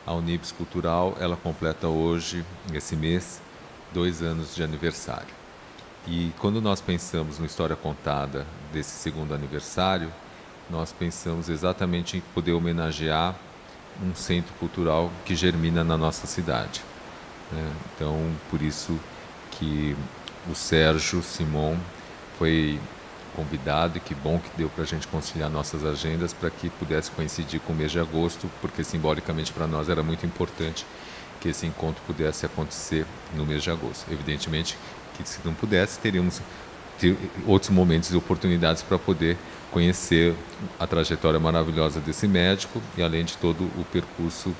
A Unibis Cultural, ela completa hoje, esse mês, 2 anos de aniversário. E quando nós pensamos no História Contada desse segundo aniversário, nós pensamos exatamente em poder homenagear um centro cultural que germina na nossa cidade, né? Então, por isso que o Sérgio Simon foi convidado, e que bom que deu para a gente conciliar nossas agendas para que pudesse coincidir com o mês de agosto, porque simbolicamente para nós era muito importante que esse encontro pudesse acontecer no mês de agosto. Evidentemente que se não pudesse, teríamos outros momentos e oportunidades para poder conhecer a trajetória maravilhosa desse médico e além de todo o percurso,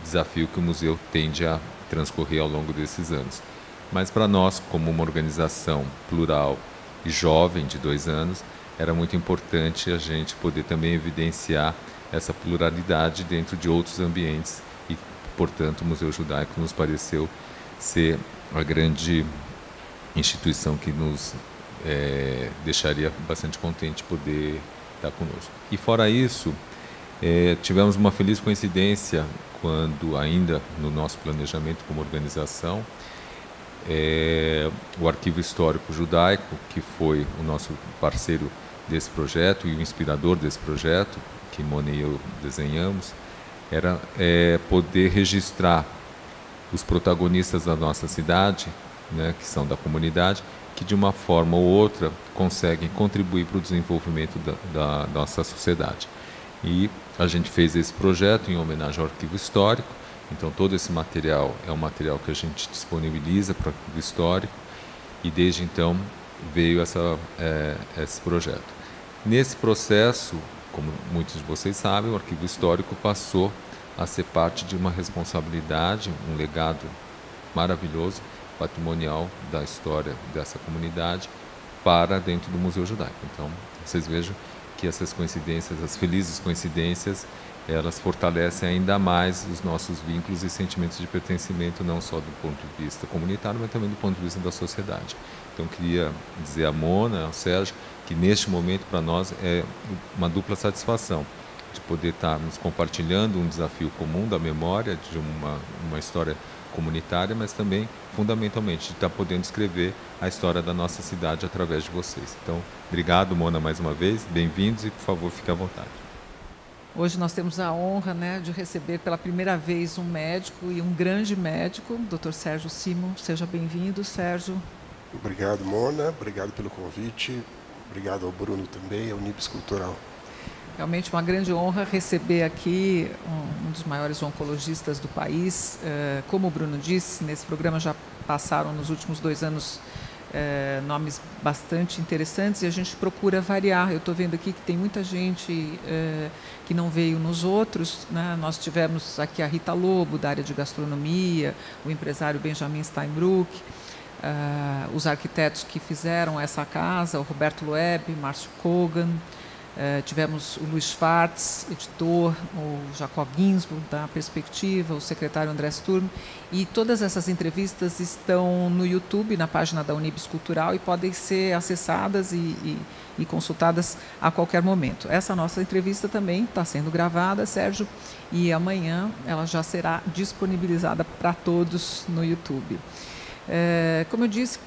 desafio que o museu tende a transcorrer ao longo desses anos. Mas para nós, como uma organização plural e jovem de 2 anos, era muito importante a gente poder também evidenciar essa pluralidade dentro de outros ambientes e, portanto, o Museu Judaico nos pareceu ser a grande instituição que nos deixaria bastante contente poder estar conosco. E fora isso, tivemos uma feliz coincidência quando ainda no nosso planejamento como organização, o Arquivo Histórico Judaico, que foi o nosso parceiro desse projeto e o inspirador desse projeto, que Mona e eu desenhamos, era poder registrar os protagonistas da nossa cidade, né, que são da comunidade, que de uma forma ou outra conseguem contribuir para o desenvolvimento da nossa sociedade. E a gente fez esse projeto em homenagem ao Arquivo Histórico. Então todo esse material é um material que a gente disponibiliza para o Arquivo Histórico e desde então veio esse projeto. Nesse processo, como muitos de vocês sabem, o Arquivo Histórico passou a ser parte de uma responsabilidade, um legado maravilhoso, patrimonial da história dessa comunidade para dentro do Museu Judaico. Então, vocês vejam que essas coincidências, as felizes coincidências, elas fortalecem ainda mais os nossos vínculos e sentimentos de pertencimento, não só do ponto de vista comunitário, mas também do ponto de vista da sociedade. Então, queria dizer a Mona, ao Sérgio, que neste momento para nós é uma dupla satisfação de poder estarmos compartilhando um desafio comum da memória de uma história comunitária, mas também, fundamentalmente, de estar podendo escrever a história da nossa cidade através de vocês. Então, obrigado, Mona, mais uma vez, bem-vindos e, por favor, fique à vontade. Hoje nós temos a honra, né, de receber pela primeira vez um médico e um grande médico, Dr. Sérgio Simon. Seja bem-vindo, Sérgio. Obrigado, Mona, obrigado pelo convite, obrigado ao Bruno também, ao Unibis Cultural. Realmente uma grande honra receber aqui um dos maiores oncologistas do país. Como o Bruno disse, nesse programa já passaram nos últimos 2 anos nomes bastante interessantes e a gente procura variar. Eu estou vendo aqui que tem muita gente que não veio nos outros, né? Nós tivemos aqui a Rita Lobo, da área de gastronomia, o empresário Benjamin Steinbrück, os arquitetos que fizeram essa casa, o Roberto Loeb, Márcio Kogan, tivemos o Luiz Schwartz, editor, o Jacob Ginsburg, da Perspectiva, o secretário André Sturm, e todas essas entrevistas estão no YouTube, na página da Unibis Cultural, e podem ser acessadas e consultadas a qualquer momento. Essa nossa entrevista também está sendo gravada, Sérgio, e amanhã ela já será disponibilizada para todos no YouTube. Como eu disse,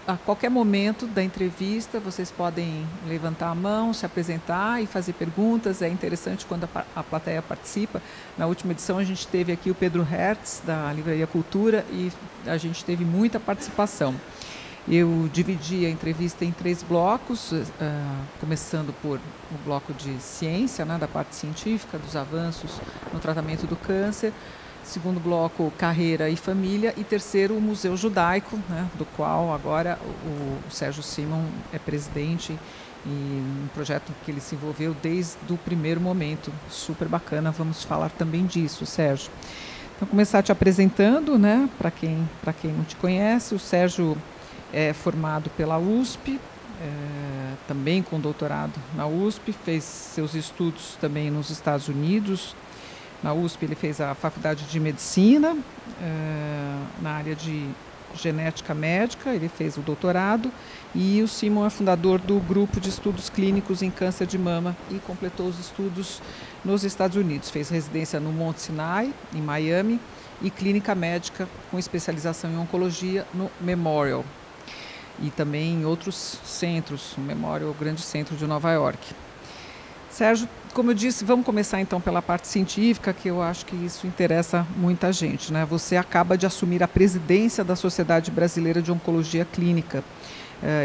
a qualquer momento da entrevista, vocês podem levantar a mão, se apresentar e fazer perguntas. É interessante quando a plateia participa. Na última edição, a gente teve aqui o Pedro Hertz, da Livraria Cultura, e a gente teve muita participação. Eu dividi a entrevista em 3 blocos, começando por o bloco de ciência, né, da parte científica, dos avanços no tratamento do câncer. Segundo bloco, carreira e família. E terceiro, o Museu Judaico, né, do qual agora o Sérgio Simon é presidente, e um projeto que ele se envolveu desde o primeiro momento. Super bacana, vamos falar também disso, Sérgio. Então, começar te apresentando, né, para quem não te conhece. O Sérgio é formado pela USP, também com doutorado na USP, fez seus estudos também nos Estados Unidos. Na USP ele fez a faculdade de Medicina, na área de genética médica, ele fez o doutorado, e o Simon é fundador do Grupo de Estudos Clínicos em Câncer de Mama e completou os estudos nos Estados Unidos. Fez residência no Mount Sinai, em Miami, e clínica médica com especialização em oncologia no Memorial. E também em outros centros, o Memorial, o grande centro de Nova York. Sérgio, como eu disse, vamos começar então pela parte científica, que eu acho que isso interessa muita gente, né? Você acaba de assumir a presidência da Sociedade Brasileira de Oncologia Clínica.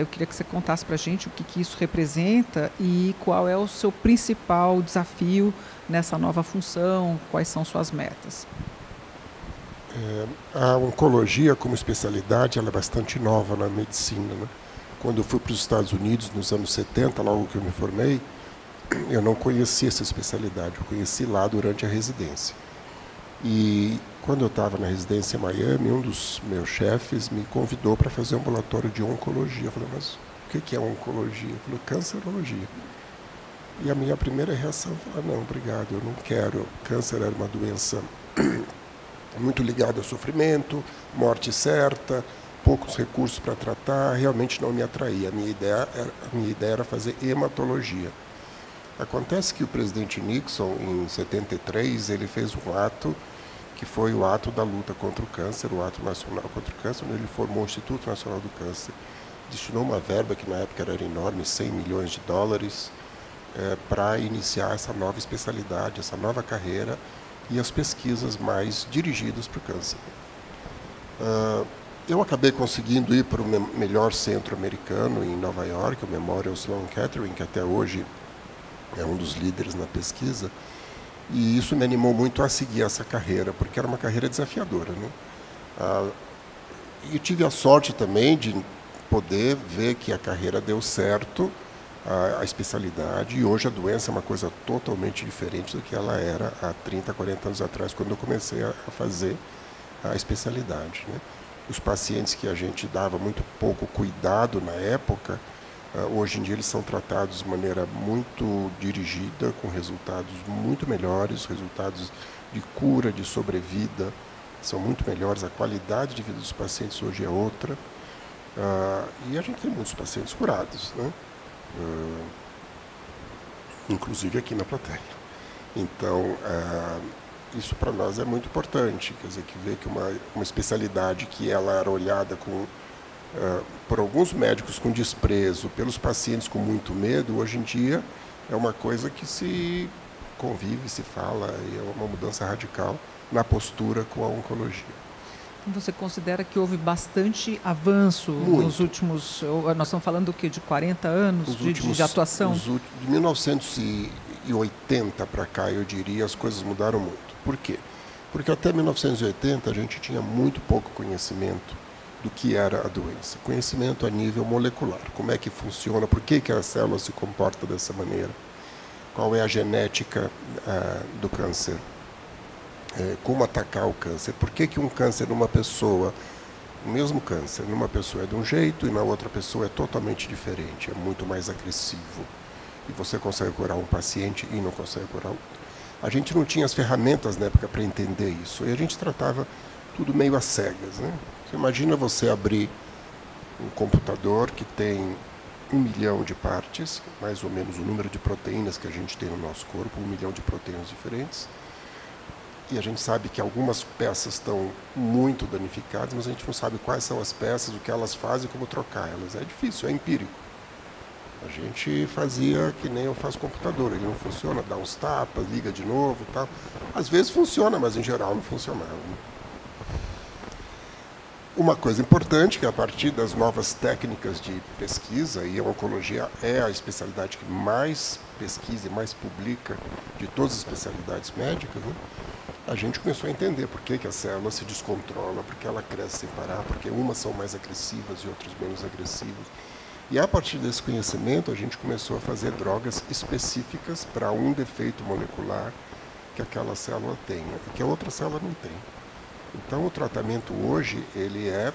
Eu queria que você contasse para a gente o que isso representa e qual é o seu principal desafio nessa nova função, quais são suas metas. A oncologia como especialidade ela é bastante nova na medicina, né? Quando eu fui para os Estados Unidos nos anos 70, logo que eu me formei, eu não conhecia essa especialidade, eu conheci lá durante a residência. E quando eu estava na residência em Miami, um dos meus chefes me convidou para fazer um ambulatório de oncologia. Eu falei, mas o que é oncologia? Ele falou, cancerologia. E a minha primeira reação foi, não, obrigado, eu não quero. Câncer era uma doença muito ligada ao sofrimento, morte certa, poucos recursos para tratar, realmente não me atraía. A minha ideia era fazer hematologia. Acontece que o presidente Nixon, em 73, ele fez um ato que foi o ato da luta contra o câncer, o ato nacional contra o câncer, onde ele formou o Instituto Nacional do Câncer, destinou uma verba que na época era enorme, 100 milhões de dólares, para iniciar essa nova especialidade, essa nova carreira e as pesquisas mais dirigidas para o câncer. Eu acabei conseguindo ir para o melhor centro americano em Nova York, o Memorial Sloan Kettering, que até hoje é um dos líderes na pesquisa, e isso me animou muito a seguir essa carreira, porque era uma carreira desafiadora, né? E tive a sorte também de poder ver que a carreira deu certo, a especialidade, e hoje a doença é uma coisa totalmente diferente do que ela era há 30, 40 anos atrás, quando eu comecei a fazer a especialidade, né? Os pacientes que a gente dava muito pouco cuidado na época, hoje em dia eles são tratados de maneira muito dirigida, com resultados muito melhores, resultados de cura, de sobrevida, são muito melhores, a qualidade de vida dos pacientes hoje é outra, e a gente tem muitos pacientes curados, né? Inclusive aqui na plateia. Então, isso para nós é muito importante, quer dizer, que vê que uma especialidade que ela era olhada por alguns médicos com desprezo, pelos pacientes com muito medo, hoje em dia é uma coisa que se convive, se fala, e é uma mudança radical na postura com a oncologia. Você considera que houve bastante avanço nos últimos... Nós estamos falando do quê? De 40 anos de atuação? De 1980 para cá, eu diria, as coisas mudaram muito. Por quê? Porque até 1980 a gente tinha muito pouco conhecimento do que era a doença. Conhecimento a nível molecular. Como é que funciona, por que a célula se comporta dessa maneira, qual é a genética do câncer, como atacar o câncer, por que um câncer numa pessoa, o mesmo câncer, numa pessoa é de um jeito e na outra pessoa é totalmente diferente, é muito mais agressivo. E você consegue curar um paciente e não consegue curar outro. A gente não tinha as ferramentas na época para entender isso, e a gente tratava tudo meio às cegas, né? Você imagina você abrir um computador que tem 1 milhão de partes, mais ou menos o número de proteínas que a gente tem no nosso corpo, 1 milhão de proteínas diferentes, e a gente sabe que algumas peças estão muito danificadas, mas a gente não sabe quais são as peças, o que elas fazem e como trocar elas. É difícil, é empírico. A gente fazia que nem eu faço computador, ele não funciona, dá uns tapas, liga de novo e tal. Às vezes funciona, mas em geral não funcionava, né? Uma coisa importante que a partir das novas técnicas de pesquisa, e a oncologia é a especialidade que mais pesquisa e mais publica de todas as especialidades médicas, né? A gente começou a entender por que a célula se descontrola, por que ela cresce sem parar, porque umas são mais agressivas e outras menos agressivas. E a partir desse conhecimento a gente começou a fazer drogas específicas para um defeito molecular que aquela célula tenha e que a outra célula não tem. Então o tratamento hoje ele é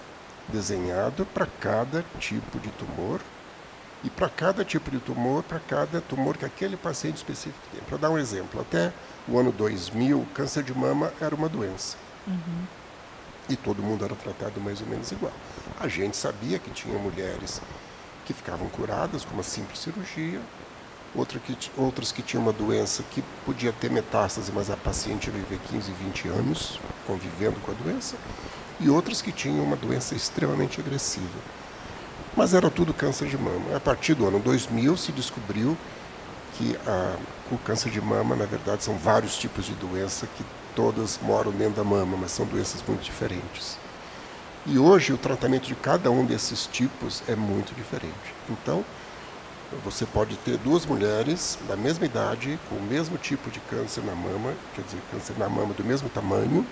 desenhado para cada tipo de tumor e para cada tipo de tumor, para cada tumor que aquele paciente específico tem. Para dar um exemplo, até o ano 2000, câncer de mama era uma doença. E todo mundo era tratado mais ou menos igual. A gente sabia que tinha mulheres que ficavam curadas com uma simples cirurgia, outras que tinham uma doença que podia ter metástase, mas a paciente ia viver 15, 20 anos convivendo com a doença, e outras que tinham uma doença extremamente agressiva. Mas era tudo câncer de mama. A partir do ano 2000 se descobriu que o câncer de mama, na verdade, são vários tipos de doença que todas moram dentro da mama, mas são doenças muito diferentes. E hoje o tratamento de cada um desses tipos é muito diferente. Então, você pode ter duas mulheres da mesma idade, com o mesmo tipo de câncer na mama, quer dizer, câncer na mama do mesmo tamanho,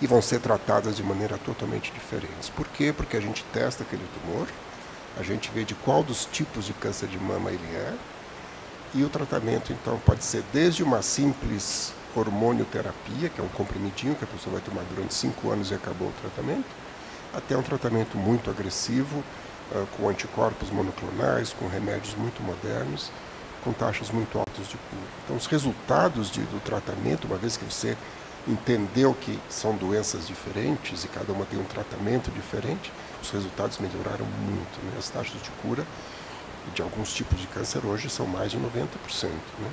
e vão ser tratadas de maneira totalmente diferente. Por quê? Porque a gente testa aquele tumor, a gente vê de qual dos tipos de câncer de mama ele é, e o tratamento, então, pode ser desde uma simples hormonioterapia, que é um comprimidinho que a pessoa vai tomar durante 5 anos e acabou o tratamento, até um tratamento muito agressivo, com anticorpos monoclonais, com remédios muito modernos, com taxas muito altas de cura. Então, os resultados do tratamento, uma vez que você entendeu que são doenças diferentes e cada uma tem um tratamento diferente, os resultados melhoraram muito, né? As taxas de cura de alguns tipos de câncer hoje são mais de 90%, né?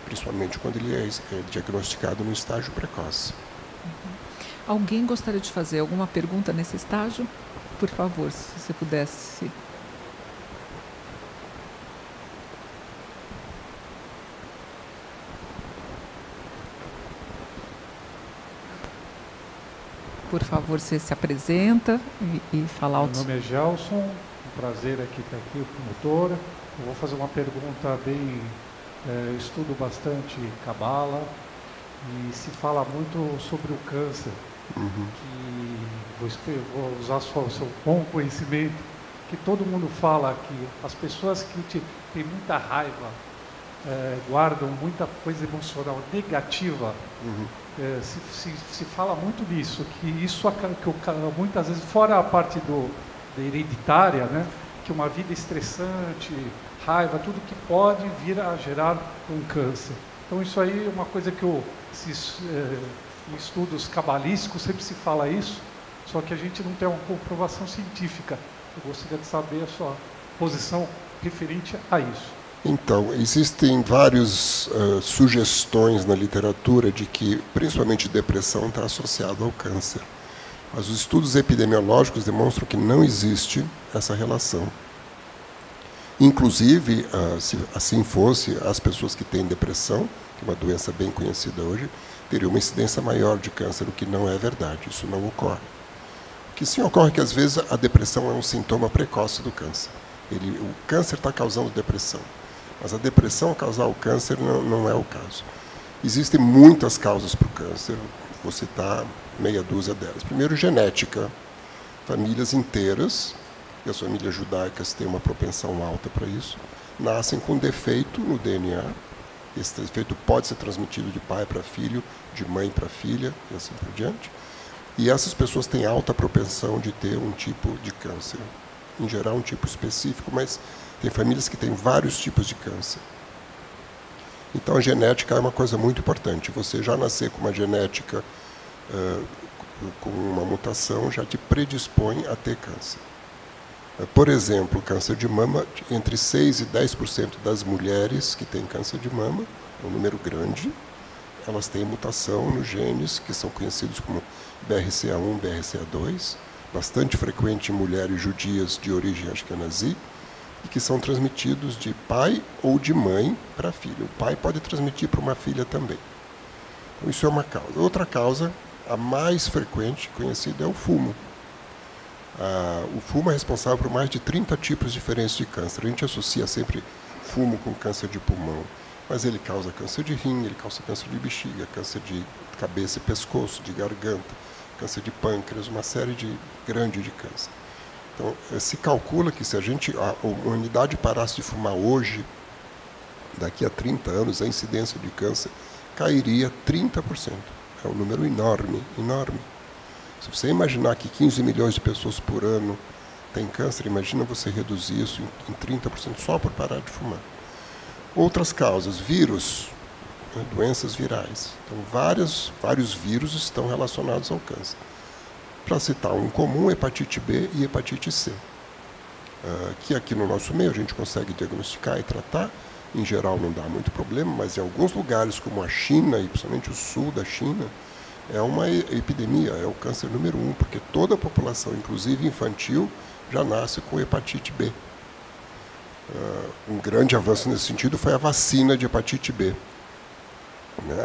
Principalmente quando ele é diagnosticado no estágio precoce. Alguém gostaria de fazer alguma pergunta nesse estágio? Por favor, se você pudesse. Por favor, você se apresenta e fala alto. Meu nome é Gelson, um prazer aqui estar aqui, promotora. Eu vou fazer uma pergunta bem... eu estudo bastante Cabala e se fala muito sobre o câncer. Que vou usar o seu bom conhecimento, que todo mundo fala que as pessoas que têm muita raiva, guardam muita coisa emocional negativa, se fala muito nisso, que isso que muitas vezes, fora a parte da hereditária, né, que uma vida estressante, raiva, tudo que pode vir a gerar um câncer. Então isso aí é uma coisa que em estudos cabalísticos sempre se fala isso, só que a gente não tem uma comprovação científica. Eu gostaria de saber a sua posição referente a isso. Então, existem várias sugestões na literatura de que, principalmente, depressão está associada ao câncer. Mas os estudos epidemiológicos demonstram que não existe essa relação. Inclusive, se assim fosse, as pessoas que têm depressão, que é uma doença bem conhecida hoje, teriam uma incidência maior de câncer, o que não é verdade, isso não ocorre. O que sim ocorre é que, às vezes, a depressão é um sintoma precoce do câncer. O câncer está causando depressão, mas a depressão causar o câncer não é o caso. Existem muitas causas para o câncer, vou citar meia dúzia delas. Primeiro, genética. Famílias inteiras, e as famílias judaicas têm uma propensão alta para isso, nascem com defeito no DNA. Esse defeito pode ser transmitido de pai para filho, de mãe para filha, e assim por diante. E essas pessoas têm alta propensão de ter um tipo de câncer. Em geral, um tipo específico, mas tem famílias que têm vários tipos de câncer. Então, a genética é uma coisa muito importante. Você já nascer com uma genética, com uma mutação, já te predispõe a ter câncer. Por exemplo, câncer de mama, entre 6% e 10% das mulheres que têm câncer de mama, é um número grande, elas têm mutação nos genes que são conhecidos como BRCA1, BRCA2, bastante frequente em mulheres judias de origem ashkenazi, e que são transmitidos de pai ou de mãe para filho. O pai pode transmitir para uma filha também. Então, isso é uma causa. Outra causa, a mais frequente, conhecida, é o fumo. O fumo é responsável por mais de 30 tipos diferentes de câncer. A gente associa sempre fumo com câncer de pulmão, mas ele causa câncer de rim, ele causa câncer de bexiga, câncer de cabeça e pescoço, de garganta, câncer de pâncreas, uma série grande de câncer. Então, se calcula que se a humanidade parasse de fumar hoje, daqui a 30 anos, a incidência de câncer cairia 30%. É um número enorme, enorme. Se você imaginar que 15 milhões de pessoas por ano têm câncer, imagina você reduzir isso em 30% só por parar de fumar. Outras causas, vírus, doenças virais. Então, vários vírus estão relacionados ao câncer. Para citar um comum, hepatite B e hepatite C, que aqui no nosso meio a gente consegue diagnosticar e tratar. Em geral não dá muito problema, mas em alguns lugares, como a China, e principalmente o sul da China, é uma epidemia, é o câncer número 1, porque toda a população, inclusive infantil, já nasce com hepatite B. Um grande avanço nesse sentido foi a vacina de hepatite B.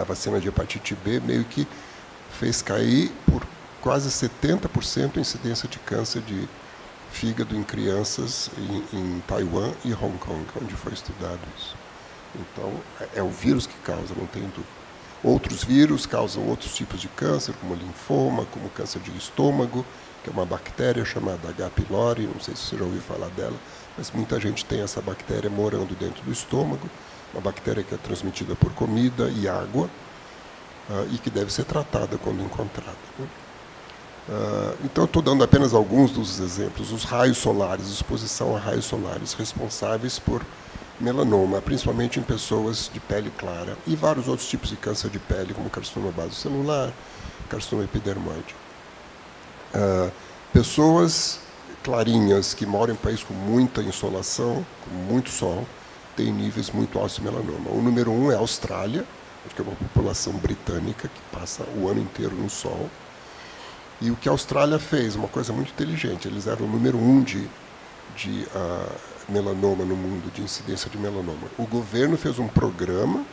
A vacina de hepatite B meio que fez cair por quase 70% a incidência de câncer de fígado em crianças em Taiwan e Hong Kong, onde foi estudado isso. Então, é o vírus que causa, não tem dúvida. Outros vírus causam outros tipos de câncer, como linfoma, como câncer de estômago, que é uma bactéria chamada H. pylori, não sei se você já ouviu falar dela, mas muita gente tem essa bactéria morando dentro do estômago, uma bactéria que é transmitida por comida e água, e que deve ser tratada quando encontrada. Então, estou dando apenas alguns dos exemplos. Os raios solares, exposição a raios solares responsáveis por melanoma, principalmente em pessoas de pele clara, e vários outros tipos de câncer de pele, como carcinoma basocelular, carcinoma epidermoide. Pessoas clarinhas que moram em países com muita insolação, com muito sol, têm níveis muito altos de melanoma. O número 1 é a Austrália, que é uma população britânica que passa o ano inteiro no sol. E o que a Austrália fez, uma coisa muito inteligente, eles eram o número 1 de melanoma no mundo, de incidência de melanoma. O governo fez um programa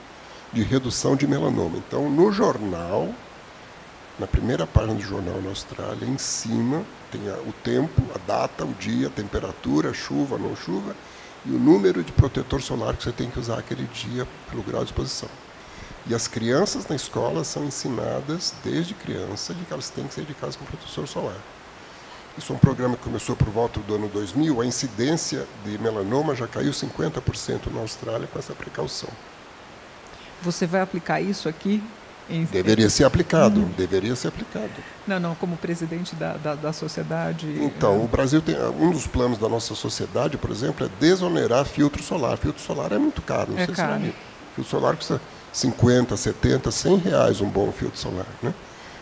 de redução de melanoma. Então, no jornal, na primeira página do jornal na Austrália, em cima, tem o tempo, a data, o dia, a temperatura, chuva, não chuva, e o número de protetor solar que você tem que usar aquele dia pelo grau de exposição. E as crianças na escola são ensinadas, desde criança, de que elas têm que sair de casa com protetor solar. Isso é um programa que começou por volta do ano 2000. A incidência de melanoma já caiu 50% na Austrália com essa precaução. Você vai aplicar isso aqui? Deveria ser aplicado, deveria ser aplicado. Não, como presidente da sociedade... Então, o Brasil tem... Um dos planos da nossa sociedade, por exemplo, é desonerar filtro solar. Filtro solar é muito caro, não sei se é. Filtro solar custa 50, 70, 100 reais um bom filtro solar, né?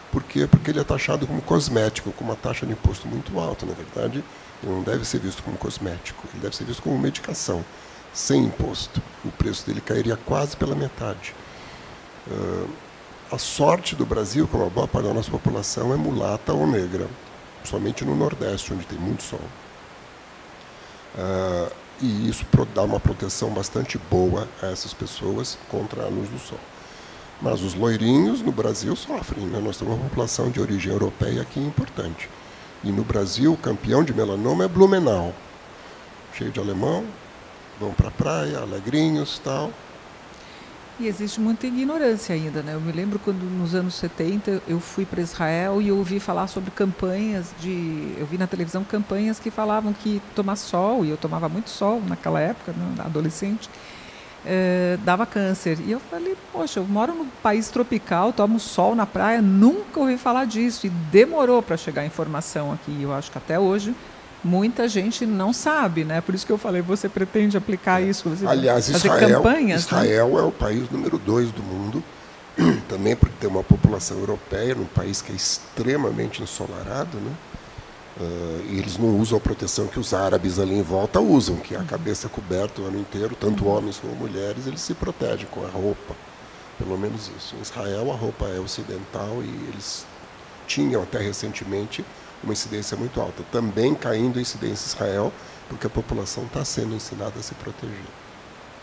Por quê? Porque ele é taxado como cosmético, com uma taxa de imposto muito alta. Na verdade, ele não deve ser visto como cosmético, ele deve ser visto como medicação, sem imposto. O preço dele cairia quase pela metade. A sorte do Brasil, como a boa parte da nossa população, é mulata ou negra, somente no Nordeste, onde tem muito sol. E isso dá uma proteção bastante boa a essas pessoas contra a luz do sol. Mas os loirinhos no Brasil sofrem, né? Nós temos uma população de origem europeia aqui importante. E no Brasil, o campeão de melanoma é Blumenau. Cheio de alemão, vão para a praia, alegrinhos e tal. E existe muita ignorância ainda, né? Eu me lembro quando, nos anos 70, eu fui para Israel e eu ouvi falar sobre campanhas eu vi na televisão campanhas que falavam que tomar sol, e eu tomava muito sol naquela época, né, adolescente, dava câncer. E eu falei, poxa, eu moro num país tropical, tomo sol na praia, nunca ouvi falar disso. E demorou para chegar a informação aqui. Eu acho que até hoje muita gente não sabe, né? Por isso que eu falei, você pretende aplicar isso? Você aliás, fazer campanhas, Israel, né? É o país número 2 do mundo, também porque tem uma população europeia, num país que é extremamente ensolarado, né? E eles não usam a proteção que os árabes ali em volta usam, que é a cabeça coberta o ano inteiro, tanto homens como mulheres, eles se protegem com a roupa, pelo menos isso. Em Israel, a roupa é ocidental e eles tinham até recentemente uma incidência muito alta, também caindo a incidência em Israel, porque a população está sendo ensinada a se proteger.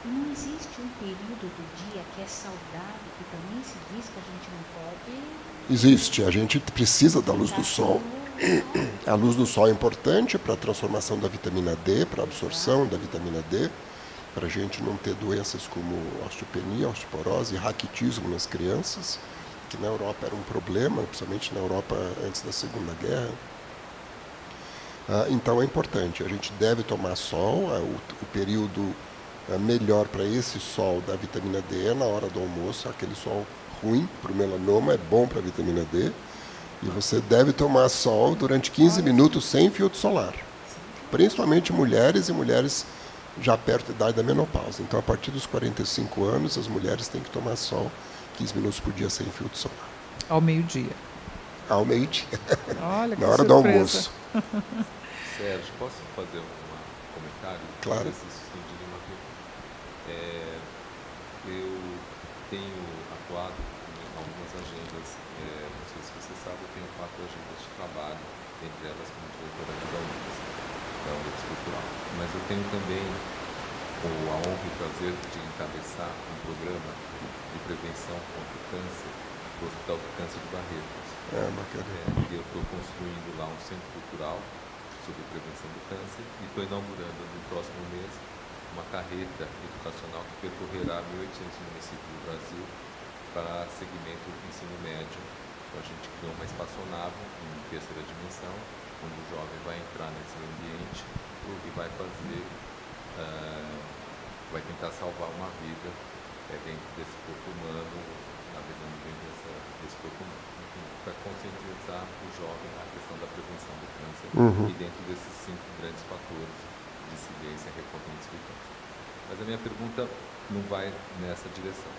Não existe um período do dia que é saudável, que também se diz que a gente não pode... Existe, a gente precisa da luz do sol. A luz do sol é importante para a transformação da vitamina D, para a absorção da vitamina D, para a gente não ter doenças como osteopenia, osteoporose e raquitismo nas crianças, que na Europa era um problema, principalmente na Europa antes da Segunda Guerra. Então é importante, a gente deve tomar sol, o período melhor para esse sol da vitamina D é na hora do almoço, aquele sol ruim para o melanoma, é bom para a vitamina D, e você deve tomar sol durante 15 minutos sem filtro solar, principalmente mulheres e mulheres já perto da idade da menopausa. Então, a partir dos 45 anos, as mulheres têm que tomar sol 15 minutos por dia sem filtro solar. Ao meio-dia. ao meio-dia, Olha, na hora do almoço. Sérgio, posso fazer um comentário? Claro. Eu tenho atuado em algumas agendas, não sei se você sabe, eu tenho 4 agendas de trabalho, entre elas como diretora da UFES, da UFES Cultural. Mas eu tenho também a honra e o prazer de encabeçar um programa de prevenção contra o câncer do Hospital do Câncer de Barretos. E eu estou construindo lá um centro cultural sobre prevenção do câncer e estou inaugurando no próximo mês uma carreta educacional que percorrerá 1.800 municípios do Brasil para segmento do ensino médio. Então, a gente criou uma espaçonave em terceira dimensão, onde o jovem vai entrar nesse ambiente e vai fazer, vai tentar salvar uma vida dentro desse corpo humano, navegando dentro desse corpo humano. Para conscientizar o jovem a questão da prevenção do câncer e dentro desses 5 grandes fatores de incidência recorrentes do câncer. Mas a minha pergunta não vai nessa direção.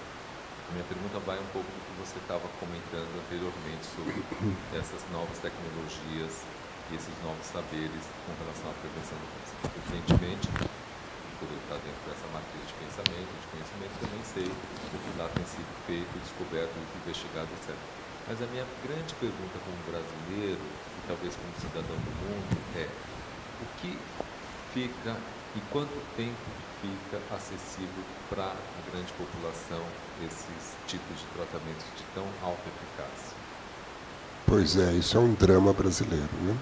A minha pergunta vai um pouco do que você estava comentando anteriormente sobre essas novas tecnologias e esses novos saberes com relação à prevenção do câncer. Evidentemente, por eu estar dentro dessa matriz de pensamento, de conhecimento, eu também sei o que lá tem sido feito, descoberto, investigado, etc. Mas a minha grande pergunta como brasileiro, e talvez como cidadão do mundo, é o que fica e quanto tempo fica acessível para a grande população esses tipos de tratamentos de tão alta eficácia? Pois é, isso é um drama brasileiro, né?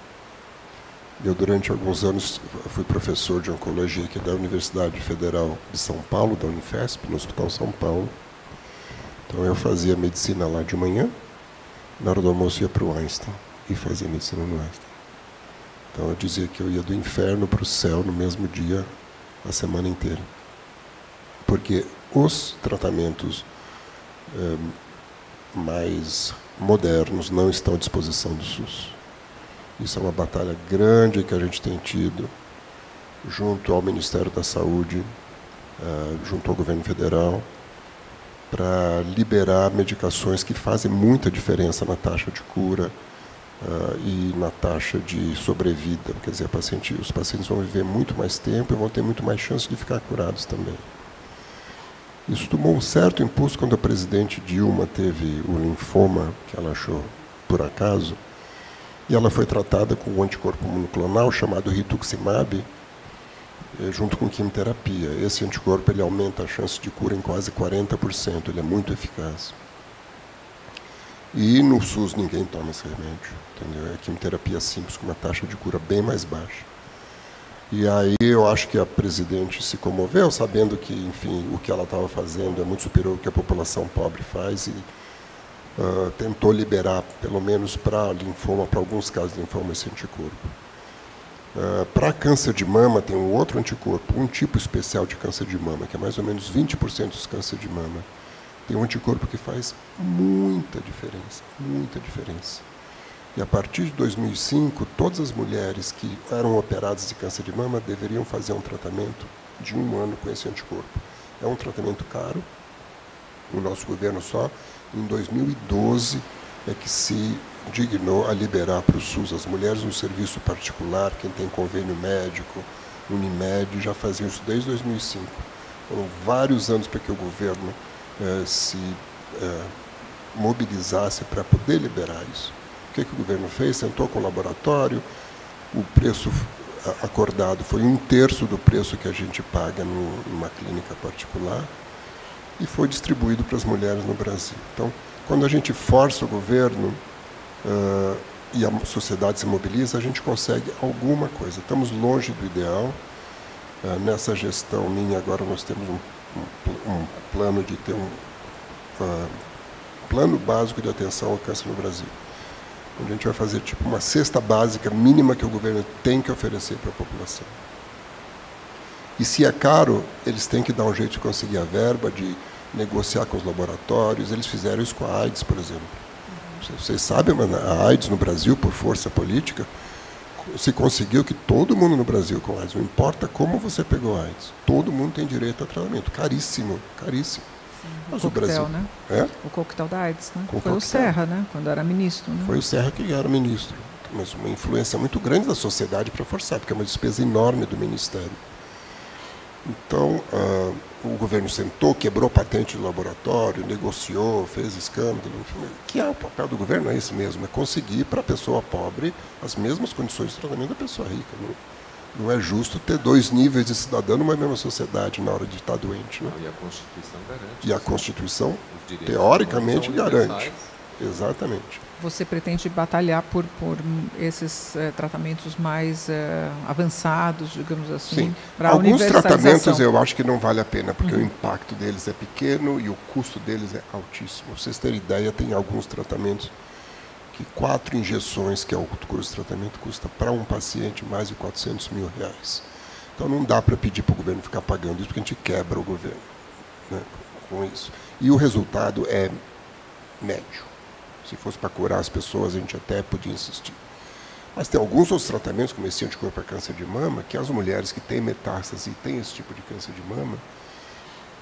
Eu, durante alguns anos, fui professor de oncologia aqui da Universidade Federal de São Paulo, da Unifesp, no Hospital São Paulo. Então, eu fazia medicina lá de manhã, na hora do almoço ia para o Einstein e fazia medicina no Einstein. Então eu dizia que eu ia do inferno para o céu no mesmo dia, a semana inteira. Porque os tratamentos mais modernos não estão à disposição do SUS. Isso é uma batalha grande que a gente tem tido junto ao Ministério da Saúde, junto ao governo federal, para liberar medicações que fazem muita diferença na taxa de cura e na taxa de sobrevida. Quer dizer, os pacientes vão viver muito mais tempo e vão ter muito mais chance de ficar curados também. Isso tomou um certo impulso quando a presidente Dilma teve o linfoma, que ela achou por acaso, e ela foi tratada com um anticorpo monoclonal chamado rituximab, junto com quimioterapia. Esse anticorpo ele aumenta a chance de cura em quase 40%, ele é muito eficaz. E no SUS ninguém toma esse remédio, entendeu? É quimioterapia simples com uma taxa de cura bem mais baixa. E aí eu acho que a presidente se comoveu, sabendo que, enfim, o que ela estava fazendo é muito superior ao que a população pobre faz e tentou liberar, pelo menos para linfoma, para alguns casos de linfoma, esse anticorpo. Para câncer de mama, tem um outro anticorpo, um tipo especial de câncer de mama, que é mais ou menos 20% dos cânceres de mama. Tem um anticorpo que faz muita diferença, muita diferença. E a partir de 2005, todas as mulheres que eram operadas de câncer de mama deveriam fazer um tratamento de 1 ano com esse anticorpo. É um tratamento caro, o nosso governo só, em 2012, é que se dignou a liberar para o SUS as mulheres no serviço particular, quem tem convênio médico, Unimed, já faziam isso desde 2005. Foram vários anos para que o governo se mobilizasse para poder liberar isso. O que o governo fez? Sentou com o laboratório, o preço acordado foi 1/3 do preço que a gente paga numa clínica particular e foi distribuído para as mulheres no Brasil. Então, quando a gente força o governo e a sociedade se mobiliza, a gente consegue alguma coisa. Estamos longe do ideal. Nessa gestão minha, agora nós temos um plano de ter um plano básico de atenção ao câncer no Brasil, onde a gente vai fazer tipo uma cesta básica mínima que o governo tem que oferecer para a população. E se é caro, eles têm que dar um jeito de conseguir a verba, de negociar com os laboratórios. Eles fizeram isso com a AIDS, por exemplo. Vocês sabem, mas a AIDS no Brasil, por força política, se conseguiu que todo mundo no Brasil com AIDS, não importa como você pegou AIDS, todo mundo tem direito a tratamento. Caríssimo, caríssimo. O coquetel, né? O coquetel da AIDS, né? Foi o Serra, né? Quando era ministro. Né? Foi o Serra que era ministro. Mas uma influência muito grande da sociedade para forçar, porque é uma despesa enorme do Ministério. Então, o governo sentou, quebrou patente do laboratório, negociou, fez escândalo, enfim, que é o papel do governo, é esse mesmo, é conseguir para a pessoa pobre as mesmas condições de tratamento da pessoa rica. Não é justo ter 2 níveis de cidadão numa mesma sociedade na hora de estar doente. Né? E a Constituição garante. E a Constituição, teoricamente, garante. Exatamente. Você pretende batalhar por esses tratamentos mais avançados, digamos assim? Sim. Alguns tratamentos eu acho que não vale a pena, porque o impacto deles é pequeno e o custo deles é altíssimo. Pra vocês terem ideia, tem alguns tratamentos que 4 injeções, que é o curso de tratamento, custa para um paciente mais de R$400 mil. Então não dá para pedir para o governo ficar pagando isso, porque a gente quebra o governo, né, com isso. E o resultado é médio. Se fosse para curar as pessoas, a gente até podia insistir. Mas tem alguns outros tratamentos, como esse anticorpo para câncer de mama, que as mulheres que têm metástase e têm esse tipo de câncer de mama,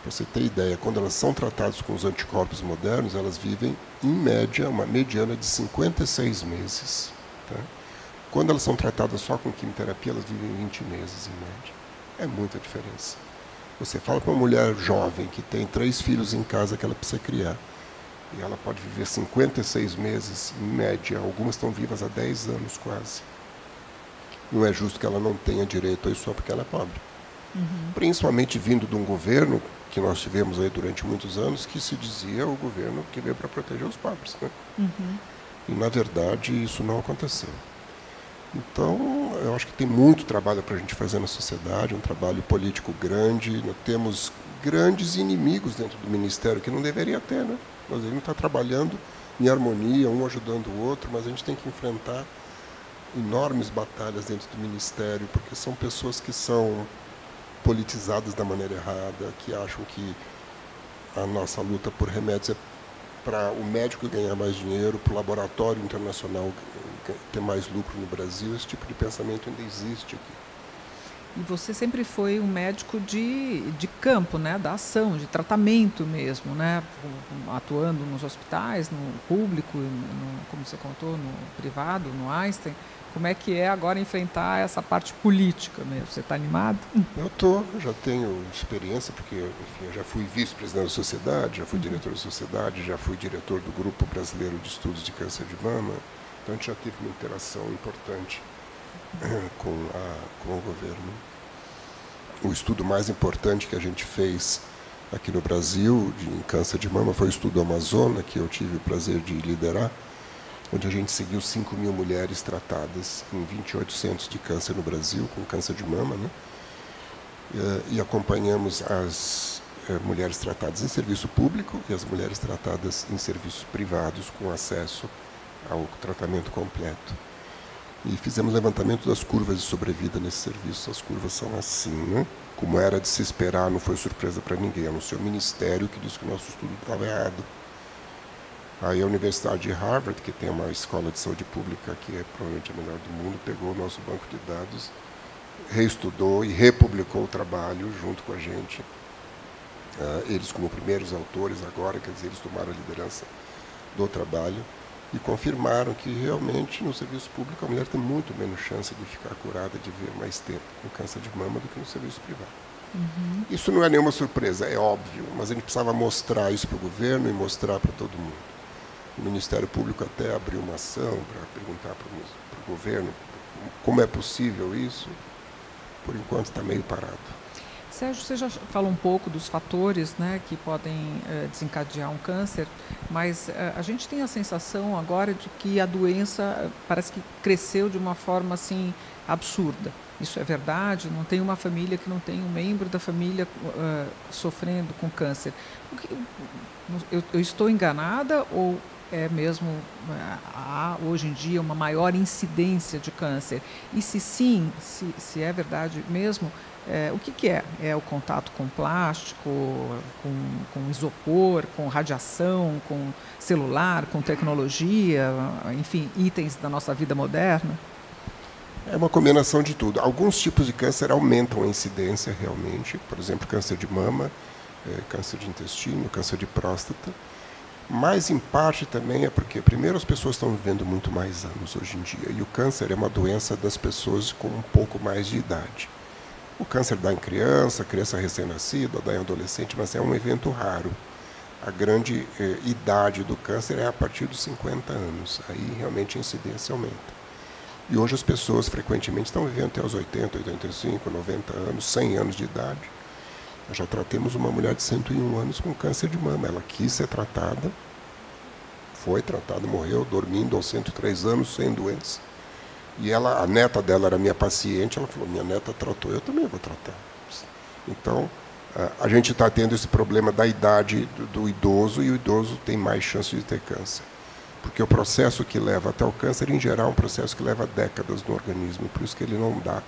para você ter ideia, quando elas são tratadas com os anticorpos modernos, elas vivem, em média, uma mediana de 56 meses. Tá? Quando elas são tratadas só com quimioterapia, elas vivem 20 meses, em média. É muita diferença. Você fala para uma mulher jovem que tem 3 filhos em casa que ela precisa criar, e ela pode viver 56 meses, em média. Algumas estão vivas há 10 anos quase. Não é justo que ela não tenha direito a isso só porque ela é pobre. Principalmente vindo de um governo que nós tivemos aí durante muitos anos, que se dizia o governo que veio para proteger os pobres. Né? E, na verdade, isso não aconteceu. Então, eu acho que tem muito trabalho para a gente fazer na sociedade, um trabalho político grande. Nós temos grandes inimigos dentro do Ministério, que não deveria ter, né? Nós deveríamos estar trabalhando em harmonia, um ajudando o outro, mas a gente tem que enfrentar enormes batalhas dentro do Ministério, porque são pessoas que são politizadas da maneira errada, que acham que a nossa luta por remédios é para o médico ganhar mais dinheiro, para o laboratório internacional ter mais lucro no Brasil. Esse tipo de pensamento ainda existe aqui. E você sempre foi um médico de campo, né, da ação, de tratamento mesmo, né, atuando nos hospitais, no público, como você contou, no privado, no Einstein. Como é que é agora enfrentar essa parte política mesmo? Você está animado? Eu já tenho experiência, porque enfim, eu já fui vice-presidente da sociedade, já fui diretor da sociedade, já fui diretor do Grupo Brasileiro de Estudos de Câncer de Mama, então a gente já teve uma interação importante com o governo. O estudo mais importante que a gente fez aqui no Brasil em câncer de mama foi o estudo Amazônia, que eu tive o prazer de liderar, onde a gente seguiu 5.000 mulheres tratadas em 28 centros de câncer no Brasil, com câncer de mama, né? E acompanhamos as mulheres tratadas em serviço público e as mulheres tratadas em serviços privados, com acesso ao tratamento completo. E fizemos levantamento das curvas de sobrevida nesse serviço. As curvas são assim, né? Como era de se esperar, não foi surpresa para ninguém. Anunciou o Ministério que disse que o nosso estudo estava errado. Aí a Universidade de Harvard, que tem uma escola de saúde pública que é provavelmente a melhor do mundo, pegou o nosso banco de dados, reestudou e republicou o trabalho junto com a gente. Eles como primeiros autores agora, quer dizer, eles tomaram a liderança do trabalho e confirmaram que realmente no serviço público a mulher tem muito menos chance de ficar curada, de viver mais tempo com câncer de mama do que no serviço privado. Isso não é nenhuma surpresa, é óbvio, mas a gente precisava mostrar isso para o governo e mostrar para todo mundo. O Ministério Público até abriu uma ação para perguntar para o governo como é possível isso. Por enquanto está meio parado. Sérgio, você já falou um pouco dos fatores, né, que podem desencadear um câncer, mas a gente tem a sensação agora de que a doença parece que cresceu de uma forma assim absurda. Isso é verdade? Não tem uma família que não tem um membro da família sofrendo com câncer. Eu estou enganada ou é mesmo há hoje em dia uma maior incidência de câncer? E se sim, se é verdade mesmo, o que é? É o contato com plástico, com isopor, com radiação, com celular, com tecnologia, enfim, itens da nossa vida moderna? É uma combinação de tudo. Alguns tipos de câncer aumentam a incidência realmente, por exemplo, câncer de mama, câncer de intestino, câncer de próstata. Mas, em parte, também é porque, primeiro, as pessoas estão vivendo muito mais anos hoje em dia. E o câncer é uma doença das pessoas com um pouco mais de idade. O câncer dá em criança recém-nascida, dá em adolescente, mas é um evento raro. A grande idade do câncer é a partir dos 50 anos. Aí, realmente, a incidência aumenta. E hoje as pessoas, frequentemente, estão vivendo até os 80, 85, 90 anos, 100 anos de idade. Nós já tratamos uma mulher de 101 anos com câncer de mama. Ela quis ser tratada, foi tratada, morreu dormindo aos 103 anos, sem doença. E a neta dela era minha paciente, ela falou, minha neta tratou, eu também vou tratar. Então, a gente está tendo esse problema da idade do idoso, e o idoso tem mais chance de ter câncer. Porque o processo que leva até o câncer, em geral, é um processo que leva décadas no organismo, por isso que ele não dá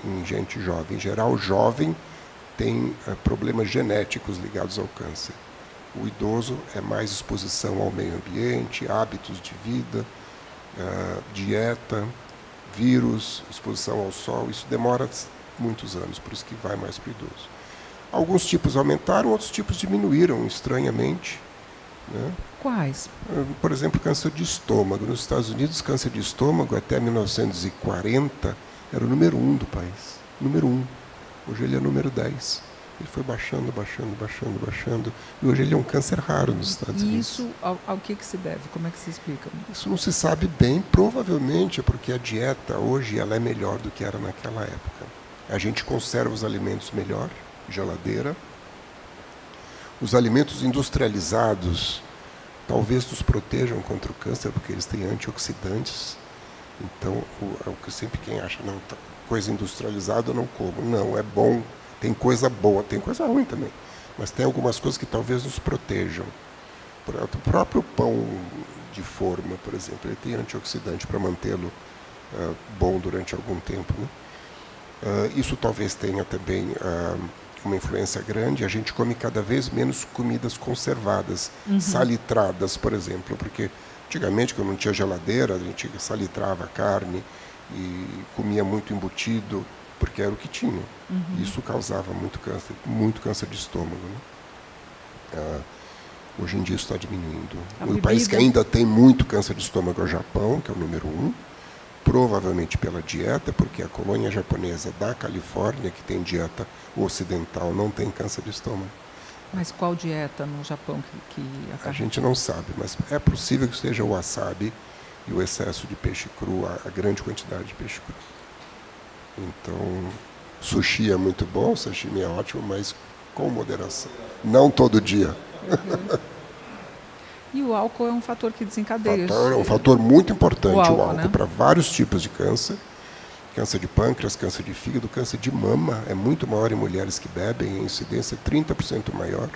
em gente jovem. Em geral, o jovem tem problemas genéticos ligados ao câncer. O idoso é mais exposição ao meio ambiente, hábitos de vida, dieta, vírus, exposição ao sol. Isso demora muitos anos, por isso que vai mais para o idoso. Alguns tipos aumentaram, outros tipos diminuíram, estranhamente. Né? Quais? Por exemplo, câncer de estômago. Nos Estados Unidos, câncer de estômago, até 1940, era o número 1 do país. Número 1. Hoje ele é número 10. Ele foi baixando. E hoje ele é um câncer raro nos Estados Unidos. E isso ao que se deve? Como é que se explica? Isso não se sabe bem. Provavelmente é porque a dieta hoje ela é melhor do que era naquela época. A gente conserva os alimentos melhor, geladeira. Os alimentos industrializados talvez nos protejam contra o câncer, porque eles têm antioxidantes. Então, o que sempre quem acha, não, coisa industrializada eu não como. Não, é bom, tem coisa boa, tem coisa ruim também. Mas tem algumas coisas que talvez nos protejam. O próprio pão de forma, por exemplo, ele tem antioxidante para mantê-lo bom durante algum tempo. Né? Isso talvez tenha também uma influência grande. A gente come cada vez menos comidas conservadas, salitradas, por exemplo, porque antigamente, quando não tinha geladeira, a gente salitrava a carne e comia muito embutido, porque era o que tinha. Isso causava muito câncer de estômago. Né? Hoje em dia isso está diminuindo. O país que ainda tem muito câncer de estômago é o Japão, que é o número 1, provavelmente pela dieta, porque a colônia japonesa da Califórnia, que tem dieta ocidental, não tem câncer de estômago. Mas qual dieta no Japão que a gente não sabe, mas é possível que seja o wasabi e o excesso de peixe cru, a grande quantidade de peixe cru. Então, sushi é muito bom, sashimi é ótimo, mas com moderação. Não todo dia. E o álcool é um fator que desencadeia isso. É um fator muito importante, o álcool né? Para vários tipos de câncer. Câncer de pâncreas, câncer de fígado, câncer de mama é muito maior em mulheres que bebem, a incidência é 30% maior.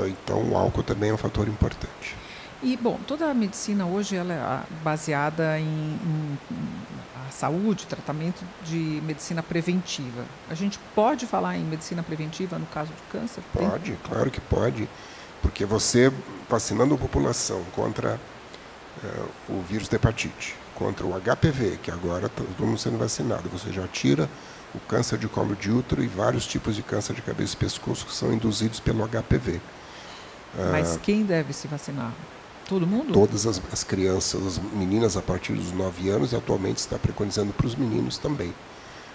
Então, o álcool também é um fator importante. E, bom, toda a medicina hoje ela é baseada em a saúde, tratamento de medicina preventiva. A gente pode falar em medicina preventiva no caso do câncer? Pode, claro que pode. Porque você, vacinando a população contra o vírus da hepatite, contra o HPV, que agora está todo mundo sendo vacinado, você já tira o câncer de colo de útero e vários tipos de câncer de cabeça e pescoço que são induzidos pelo HPV. Mas quem deve se vacinar? Todo mundo? Todas as crianças, as meninas a partir dos 9 anos, e atualmente está preconizando para os meninos também.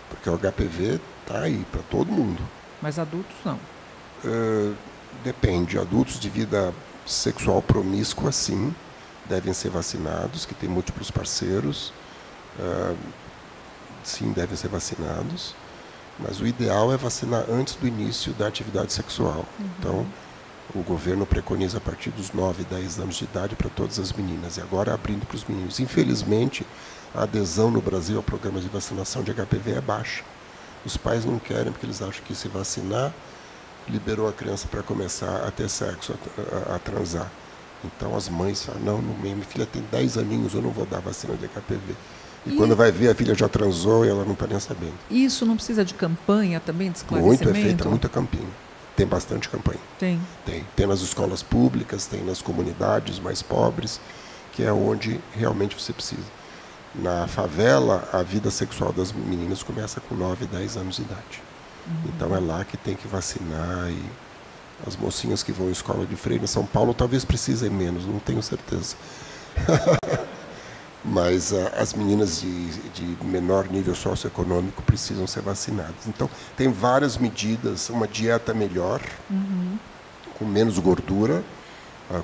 Porque o HPV está aí para todo mundo. Mas adultos não? Depende. Adultos de vida sexual promíscua, sim, devem ser vacinados, que tem múltiplos parceiros. Sim, devem ser vacinados. Mas o ideal é vacinar antes do início da atividade sexual. Então, o governo preconiza a partir dos 9, 10 anos de idade para todas as meninas. E agora abrindo para os meninos. Infelizmente, a adesão no Brasil ao programa de vacinação de HPV é baixa. Os pais não querem porque eles acham que se vacinar liberou a criança para começar a ter sexo, a transar. Então as mães falam, não, minha filha tem 10 aninhos, eu não vou dar vacina de HPV. E quando vai ver, a filha já transou e ela não está nem sabendo. Isso não precisa de campanha também, de esclarecimento? Muito, é feita muita campanha. Tem bastante campanha. Tem? Tem nas escolas públicas, tem nas comunidades mais pobres, que é onde realmente você precisa. Na favela, a vida sexual das meninas começa com 9, 10 anos de idade. Então é lá que tem que vacinar. E as mocinhas que vão à escola de freira em São Paulo talvez precisem menos, não tenho certeza. Mas as meninas de menor nível socioeconômico precisam ser vacinadas. Então, tem várias medidas, uma dieta melhor, com menos gordura,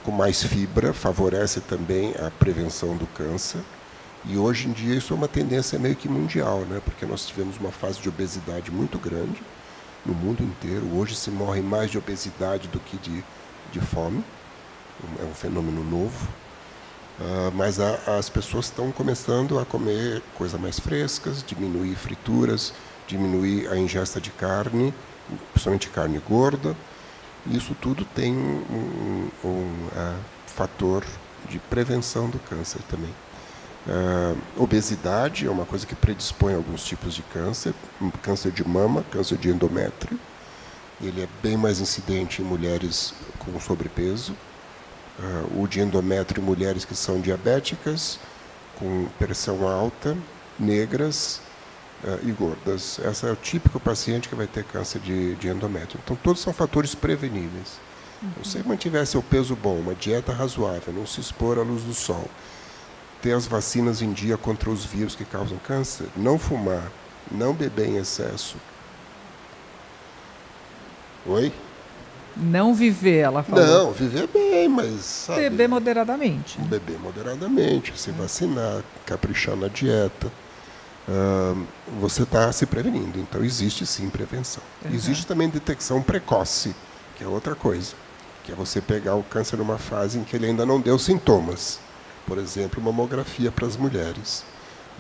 com mais fibra, favorece também a prevenção do câncer. E hoje em dia isso é uma tendência meio que mundial, né? Porque nós tivemos uma fase de obesidade muito grande no mundo inteiro. Hoje se morre mais de obesidade do que de fome. É um fenômeno novo. Mas as pessoas estão começando a comer coisas mais frescas, diminuir frituras, diminuir a ingesta de carne, principalmente carne gorda. Isso tudo tem um fator de prevenção do câncer também. Obesidade é uma coisa que predispõe a alguns tipos de câncer, câncer de mama, câncer de endométrio. Ele é bem mais incidente em mulheres com sobrepeso. O de endométrio em mulheres que são diabéticas, com pressão alta, negras e gordas. Esse é o típico paciente que vai ter câncer de endométrio. Então, todos são fatores preveníveis. Se você mantiver seu peso bom, uma dieta razoável, não se expor à luz do sol, ter as vacinas em dia contra os vírus que causam câncer, não fumar, não beber em excesso. Oi? Não viver, ela falou. Não, viver bem, mas... sabe, beber moderadamente. Beber moderadamente, se vacinar, caprichar na dieta. Você está se prevenindo. Então, existe sim prevenção. Existe também detecção precoce, que é outra coisa. Que é você pegar o câncer numa fase em que ele ainda não deu sintomas. Por exemplo, mamografia para as mulheres.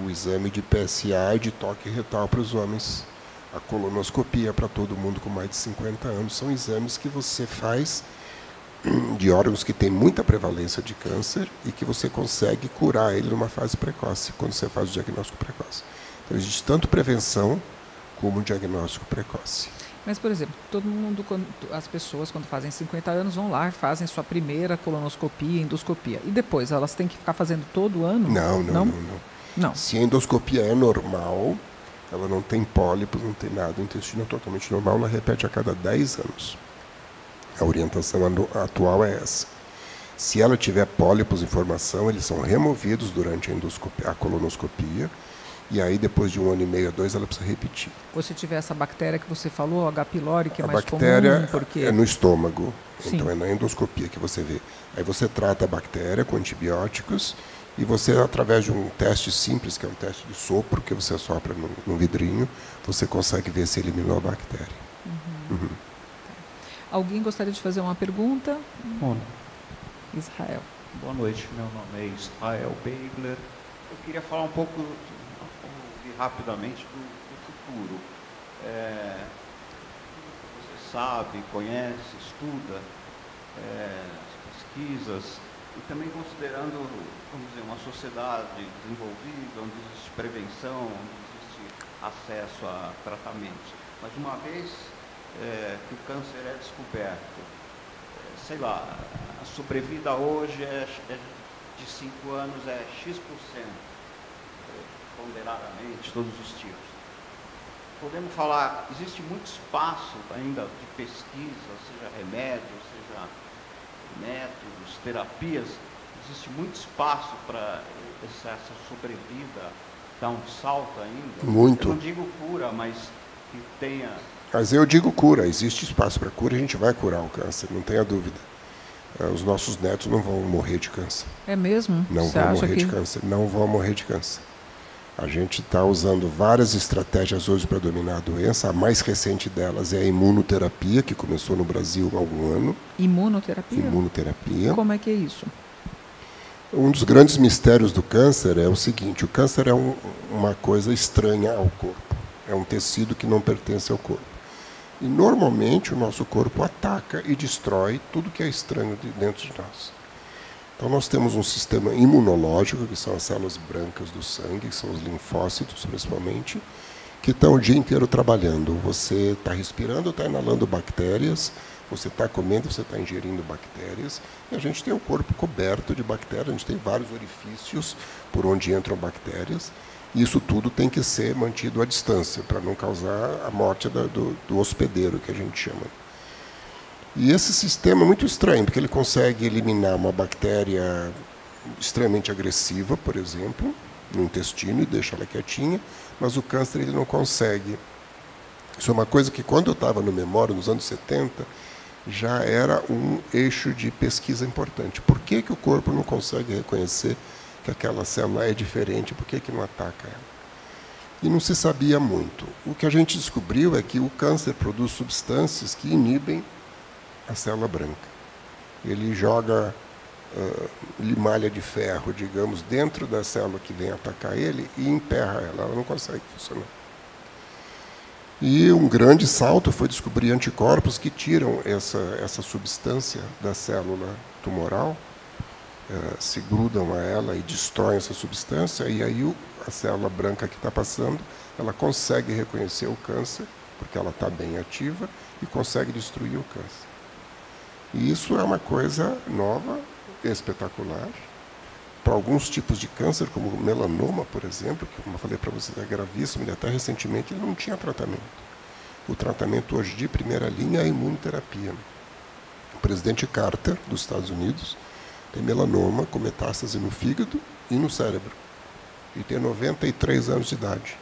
O exame de PSA e de toque retal para os homens. A colonoscopia para todo mundo com mais de 50 anos. São exames que você faz de órgãos que têm muita prevalência de câncer e que você consegue curar ele numa fase precoce, quando você faz o diagnóstico precoce. Então, existe tanto prevenção como diagnóstico precoce. Mas, por exemplo, todo mundo, as pessoas, quando fazem 50 anos, vão lá e fazem sua primeira colonoscopia, endoscopia. E depois, elas têm que ficar fazendo todo ano? Não. Se a endoscopia é normal, ela não tem pólipos, não tem nada, o intestino é totalmente normal, ela repete a cada 10 anos. A orientação atual é essa. Se ela tiver pólipos em formação, eles são removidos durante a colonoscopia, e aí depois de 1 ano e meio a 2, ela precisa repetir. Ou se tiver essa bactéria que você falou, H. pylori, que é mais comum, porque... é no estômago, Sim. Então é na endoscopia que você vê. Aí você trata a bactéria com antibióticos, e você, através de um teste simples, que é um teste de sopro, que você sopra num vidrinho, você consegue ver se eliminou a bactéria. Alguém gostaria de fazer uma pergunta? Bom, Israel. boa noite, meu nome é Israel Beigler. Eu queria falar um pouco, ouvir rapidamente do futuro. Você sabe, conhece, estuda as pesquisas, e também considerando, vamos dizer, uma sociedade desenvolvida, onde existe prevenção, onde existe acesso a tratamentos. Mas uma vez que o câncer é descoberto, sei lá, a sobrevida hoje de 5 anos é X%, ponderadamente, todos os tipos. Podemos falar, existe muito espaço ainda de pesquisa, seja remédio, seja métodos, terapias, existe muito espaço para essa sobrevida dar um salto ainda? Muito. Eu não digo cura, mas que tenha... Mas eu digo cura, existe espaço para cura, a gente vai curar o câncer, não tenha dúvida. Os nossos netos não vão morrer de câncer. É mesmo? Não Você vão acha morrer de câncer, não vão morrer de câncer. A gente está usando várias estratégias hoje para dominar a doença. A mais recente delas é a imunoterapia, que começou no Brasil há algum ano. Imunoterapia? Imunoterapia. Como é que é isso? Um dos grandes mistérios do câncer é o seguinte: o câncer é uma coisa estranha ao corpo. É um tecido que não pertence ao corpo. E, normalmente, o nosso corpo ataca e destrói tudo que é estranho dentro de nós. Então, nós temos um sistema imunológico, que são as células brancas do sangue, que são os linfócitos, principalmente, que estão o dia inteiro trabalhando. Você está respirando, está inalando bactérias, você está comendo, você está ingerindo bactérias, e a gente tem o corpo coberto de bactérias, a gente tem vários orifícios por onde entram bactérias, Isso tudo tem que ser mantido à distância, para não causar a morte do hospedeiro, que a gente chama. E esse sistema é muito estranho, porque ele consegue eliminar uma bactéria extremamente agressiva, por exemplo, no intestino, e deixa ela quietinha, mas o câncer ele não consegue. Isso é uma coisa que, quando eu estava no Memória, nos anos 70, já era um eixo de pesquisa importante. Por que o corpo não consegue reconhecer que aquela célula é diferente? Por que não ataca ela? E não se sabia muito. O que a gente descobriu é que o câncer produz substâncias que inibem a célula branca. Ele joga limalha de ferro, digamos, dentro da célula que vem atacar ele e emperra ela não consegue funcionar. E um grande salto foi descobrir anticorpos que tiram essa substância da célula tumoral, se grudam a ela e destroem essa substância, e aí a célula branca que está passando, ela consegue reconhecer o câncer, porque ela está bem ativa, e consegue destruir o câncer. E isso é uma coisa nova, espetacular. Para alguns tipos de câncer, como o melanoma, por exemplo, que, como eu falei para vocês, é gravíssimo, e até recentemente ele não tinha tratamento. O tratamento hoje de primeira linha é a imunoterapia. O presidente Carter, dos Estados Unidos, tem melanoma com metástase no fígado e no cérebro. E tem 93 anos de idade.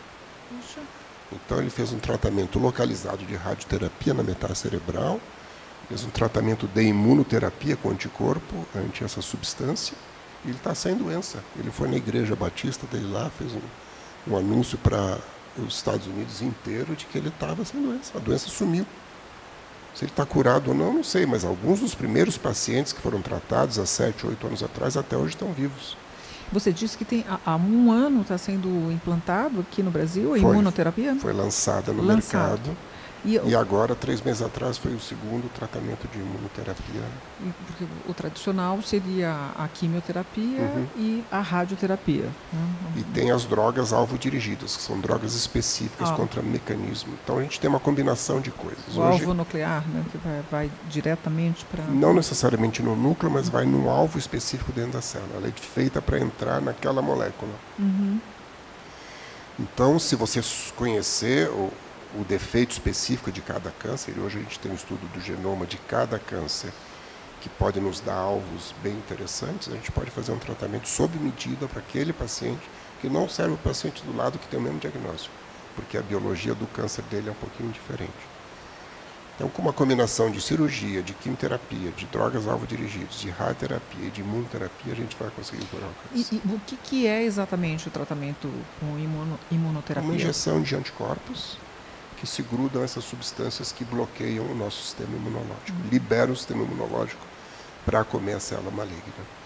Então ele fez um tratamento localizado de radioterapia na metástase cerebral, fez um tratamento de imunoterapia com anticorpo ante essa substância, e ele está sem doença. Ele foi na igreja batista dele lá, fez um anúncio para os Estados Unidos inteiro de que ele estava sem doença. A doença sumiu. Se ele está curado ou não, não sei, mas alguns dos primeiros pacientes que foram tratados há 7, 8 anos atrás, até hoje estão vivos. Você disse que há um ano está sendo implantado aqui no Brasil a imunoterapia? Foi lançada no mercado. E agora, 3 meses atrás, foi o segundo tratamento de imunoterapia. Porque o tradicional seria a quimioterapia e a radioterapia. E tem as drogas alvo-dirigidas, que são drogas específicas contra mecanismo. Então, a gente tem uma combinação de coisas. O alvo nuclear, né, que vai diretamente para... Não necessariamente no núcleo, mas vai num alvo específico dentro da célula. Ela é feita para entrar naquela molécula. Então, se você conhecer o defeito específico de cada câncer, e hoje a gente tem um estudo do genoma de cada câncer que pode nos dar alvos bem interessantes, a gente pode fazer um tratamento sob medida para aquele paciente, que não serve o paciente do lado que tem o mesmo diagnóstico, porque a biologia do câncer dele é um pouquinho diferente. Então, com uma combinação de cirurgia, de quimioterapia, de drogas alvo-dirigidas, de radioterapia e de imunoterapia, a gente vai conseguir curar o câncer. E o que é exatamente o tratamento com imunoterapia? Uma injeção de anticorpos que se grudam essas substâncias que bloqueiam o nosso sistema imunológico, liberam o sistema imunológico para comer a célula maligna.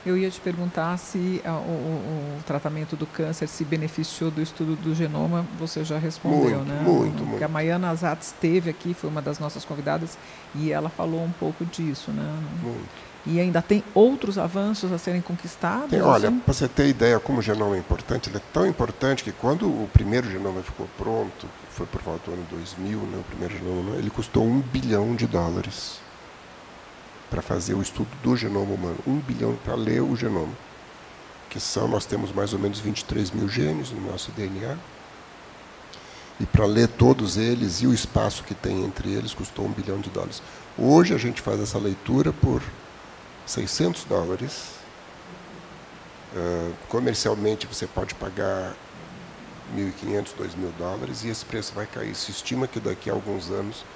Eu ia te perguntar se o tratamento do câncer se beneficiou do estudo do genoma, você já respondeu, muito, né? Muito. Porque a Maiana Azat esteve aqui, foi uma das nossas convidadas, e ela falou um pouco disso, né? Muito. E ainda tem outros avanços a serem conquistados? Olha, para você ter ideia como o genoma é importante, ele é tão importante que quando o primeiro genoma ficou pronto, foi por volta do ano 2000, né, o primeiro genoma, ele custou $1 bilhão para fazer o estudo do genoma humano. 1 bilhão para ler o genoma. Nós temos mais ou menos 23 mil genes no nosso DNA. E para ler todos eles e o espaço que tem entre eles custou $1 bilhão. Hoje a gente faz essa leitura por $600. Comercialmente você pode pagar $1.500, $2.000, e esse preço vai cair. Se estima que daqui a alguns anos,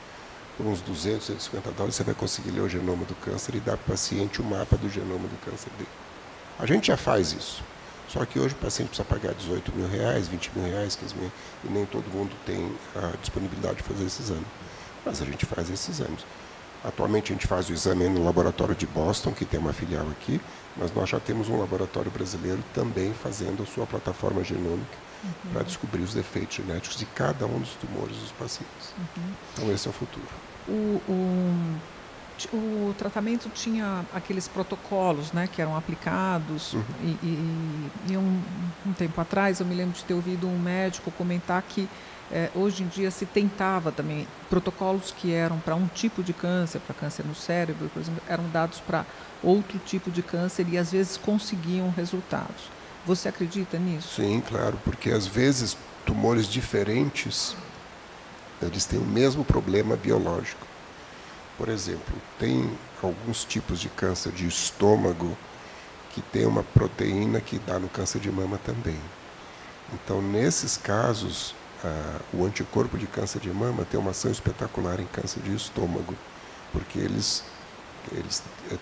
por uns $200, $250, você vai conseguir ler o genoma do câncer e dar para o paciente o mapa do genoma do câncer dele. A gente já faz isso. Só que hoje o paciente precisa pagar R$18 mil, R$20 mil, R$15 mil, e nem todo mundo tem a disponibilidade de fazer esse exame. Mas a gente faz esses exames. Atualmente a gente faz o exame no laboratório de Boston, que tem uma filial aqui, mas nós já temos um laboratório brasileiro também fazendo a sua plataforma genômica para descobrir os defeitos genéticos de cada um dos tumores dos pacientes. Então esse é o futuro. O tratamento tinha aqueles protocolos, né, que eram aplicados, e um tempo atrás eu me lembro de ter ouvido um médico comentar que hoje em dia se tentava também, protocolos que eram para um tipo de câncer, para câncer no cérebro, por exemplo, eram dados para outro tipo de câncer e às vezes conseguiam resultados. Você acredita nisso? Sim, claro, porque às vezes tumores diferentes, eles têm o mesmo problema biológico. Por exemplo, tem alguns tipos de câncer de estômago que tem uma proteína que dá no câncer de mama também. Então, nesses casos, o anticorpo de câncer de mama tem uma ação espetacular em câncer de estômago, porque eles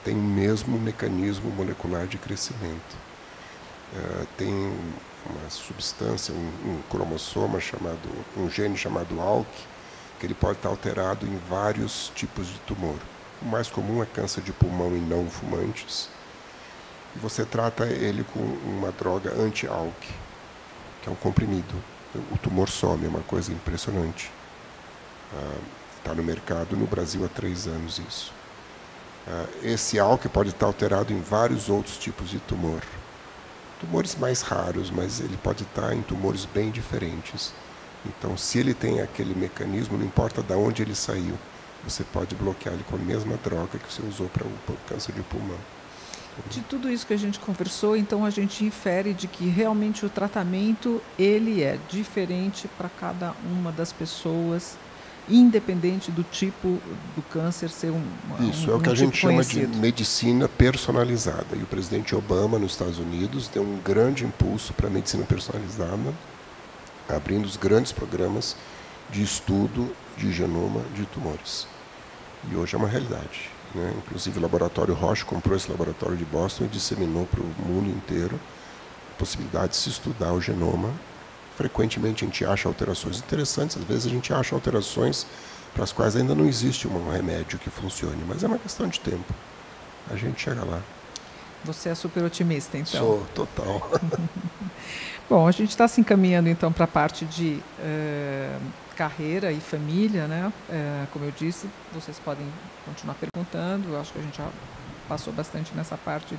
têm o mesmo mecanismo molecular de crescimento. Tem uma substância, um cromossoma um gene chamado ALK, que ele pode estar alterado em vários tipos de tumor. O mais comum é câncer de pulmão em não fumantes. E você trata ele com uma droga anti-ALK, que é um comprimido. O tumor some, é uma coisa impressionante. Está no mercado no Brasil há 3 anos isso. Esse ALK pode estar alterado em vários outros tipos de tumor. Tumores mais raros, mas ele pode estar em tumores bem diferentes. Então, se ele tem aquele mecanismo, não importa de onde ele saiu, você pode bloquear ele com a mesma droga que você usou para o câncer de pulmão. De tudo isso que a gente conversou, então a gente infere de que realmente o tratamento ele é diferente para cada uma das pessoas, independente do tipo do câncer ser Isso é o que a gente chama de medicina personalizada. E o presidente Obama, nos Estados Unidos, deu um grande impulso para a medicina personalizada, abrindo os grandes programas de estudo de genoma de tumores. E hoje é uma realidade, né? Inclusive o laboratório Roche comprou esse laboratório de Boston e disseminou para o mundo inteiro a possibilidade de se estudar o genoma. Frequentemente a gente acha alterações interessantes, às vezes a gente acha alterações para as quais ainda não existe um remédio que funcione, mas é uma questão de tempo. A gente chega lá. Você é super otimista, então? Sou, total. Bom, a gente está se encaminhando, então, para a parte de carreira e família, né? Como eu disse, vocês podem continuar perguntando, eu acho que a gente já passou bastante nessa parte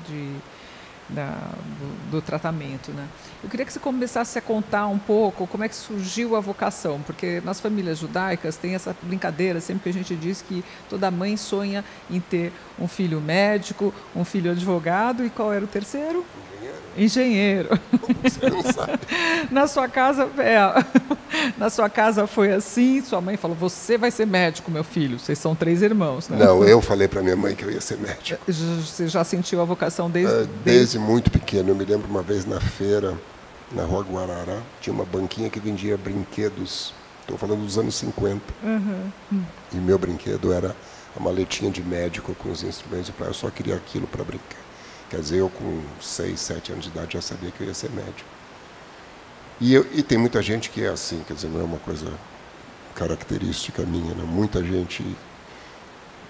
do tratamento, né? Eu queria que você começasse a contar um pouco como é que surgiu a vocação, porque nas famílias judaicas tem essa brincadeira, sempre que a gente diz que toda mãe sonha em ter um filho médico, um filho advogado, e qual era o terceiro? Engenheiro. Você não sabe. Na sua casa foi assim, sua mãe falou, você vai ser médico, meu filho, vocês são 3 irmãos, né? Não, eu falei para minha mãe que eu ia ser médico. Você já sentiu a vocação desde muito pequeno. Eu me lembro uma vez na feira, na Rua Guarará, tinha uma banquinha que vendia brinquedos, estou falando dos anos 50. E meu brinquedo era a maletinha de médico com os instrumentos, eu só queria aquilo para brincar. Quer dizer, eu com 6, 7 anos de idade já sabia que eu ia ser médico. E tem muita gente que é assim, quer dizer, não é uma coisa característica minha, né? Muita gente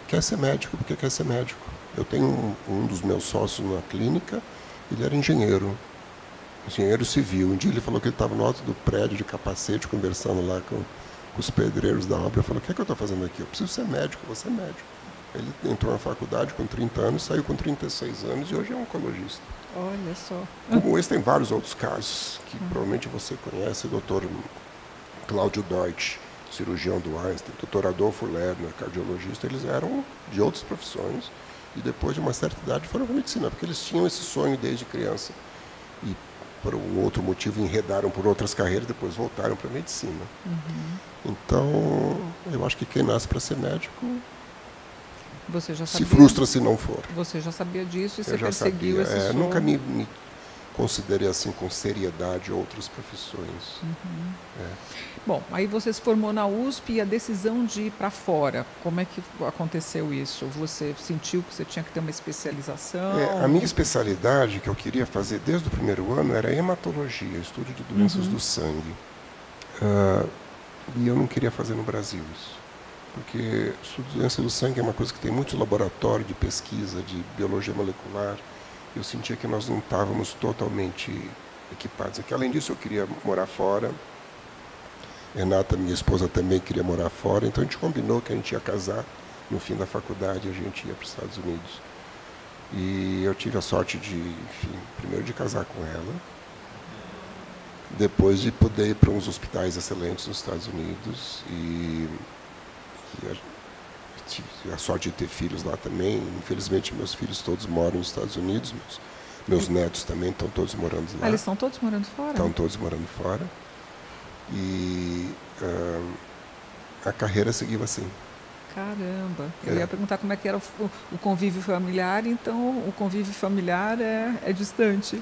quer ser médico porque quer ser médico. Eu tenho um dos meus sócios na clínica, ele era engenheiro civil. Um dia ele falou que ele estava no alto do prédio de capacete, conversando lá com os pedreiros da obra. Eu falei, o que é que eu estou fazendo aqui? Eu preciso ser médico, vou ser médico. Ele entrou na faculdade com 30 anos, saiu com 36 anos e hoje é oncologista. Olha só. Como esse, tem vários outros casos que provavelmente você conhece. O Dr. Cláudio Deutsch, cirurgião do Einstein, Dr. Adolfo Lerner, cardiologista, eles eram de outras profissões e depois de uma certa idade foram para a medicina, porque eles tinham esse sonho desde criança. E por um outro motivo enredaram por outras carreiras, depois voltaram para a medicina. Então, eu acho que quem nasce para ser médico você já sabia, se frustra se não for. Você já sabia disso e você perseguiu esse sonho? Nunca me considerei assim com seriedade outras profissões. Bom, aí você se formou na USP e a decisão de ir para fora, como é que aconteceu isso? Você sentiu que você tinha que ter uma especialização? A minha especialidade, que eu queria fazer desde o primeiro ano, era hematologia, estudo de doenças do sangue. E eu não queria fazer no Brasil isso. Porque estudo de doença do sangue é uma coisa que tem muito laboratório de pesquisa, de biologia molecular. Eu sentia que nós não estávamos totalmente equipados aqui. Além disso, eu queria morar fora. Renata, minha esposa, também queria morar fora. Então, a gente combinou que a gente ia casar no fim da faculdade, a gente ia para os Estados Unidos. E eu tive a sorte de, enfim, primeiro de casar com ela, depois de poder ir para uns hospitais excelentes nos Estados Unidos e tive a sorte de ter filhos lá também. Infelizmente, meus filhos todos moram nos Estados Unidos. Meus netos também estão todos morando lá. Eles estão todos morando fora? Estão todos morando fora. E a carreira seguiu assim. Caramba. Eu ia perguntar como é que era o convívio familiar, então o convívio familiar é distante.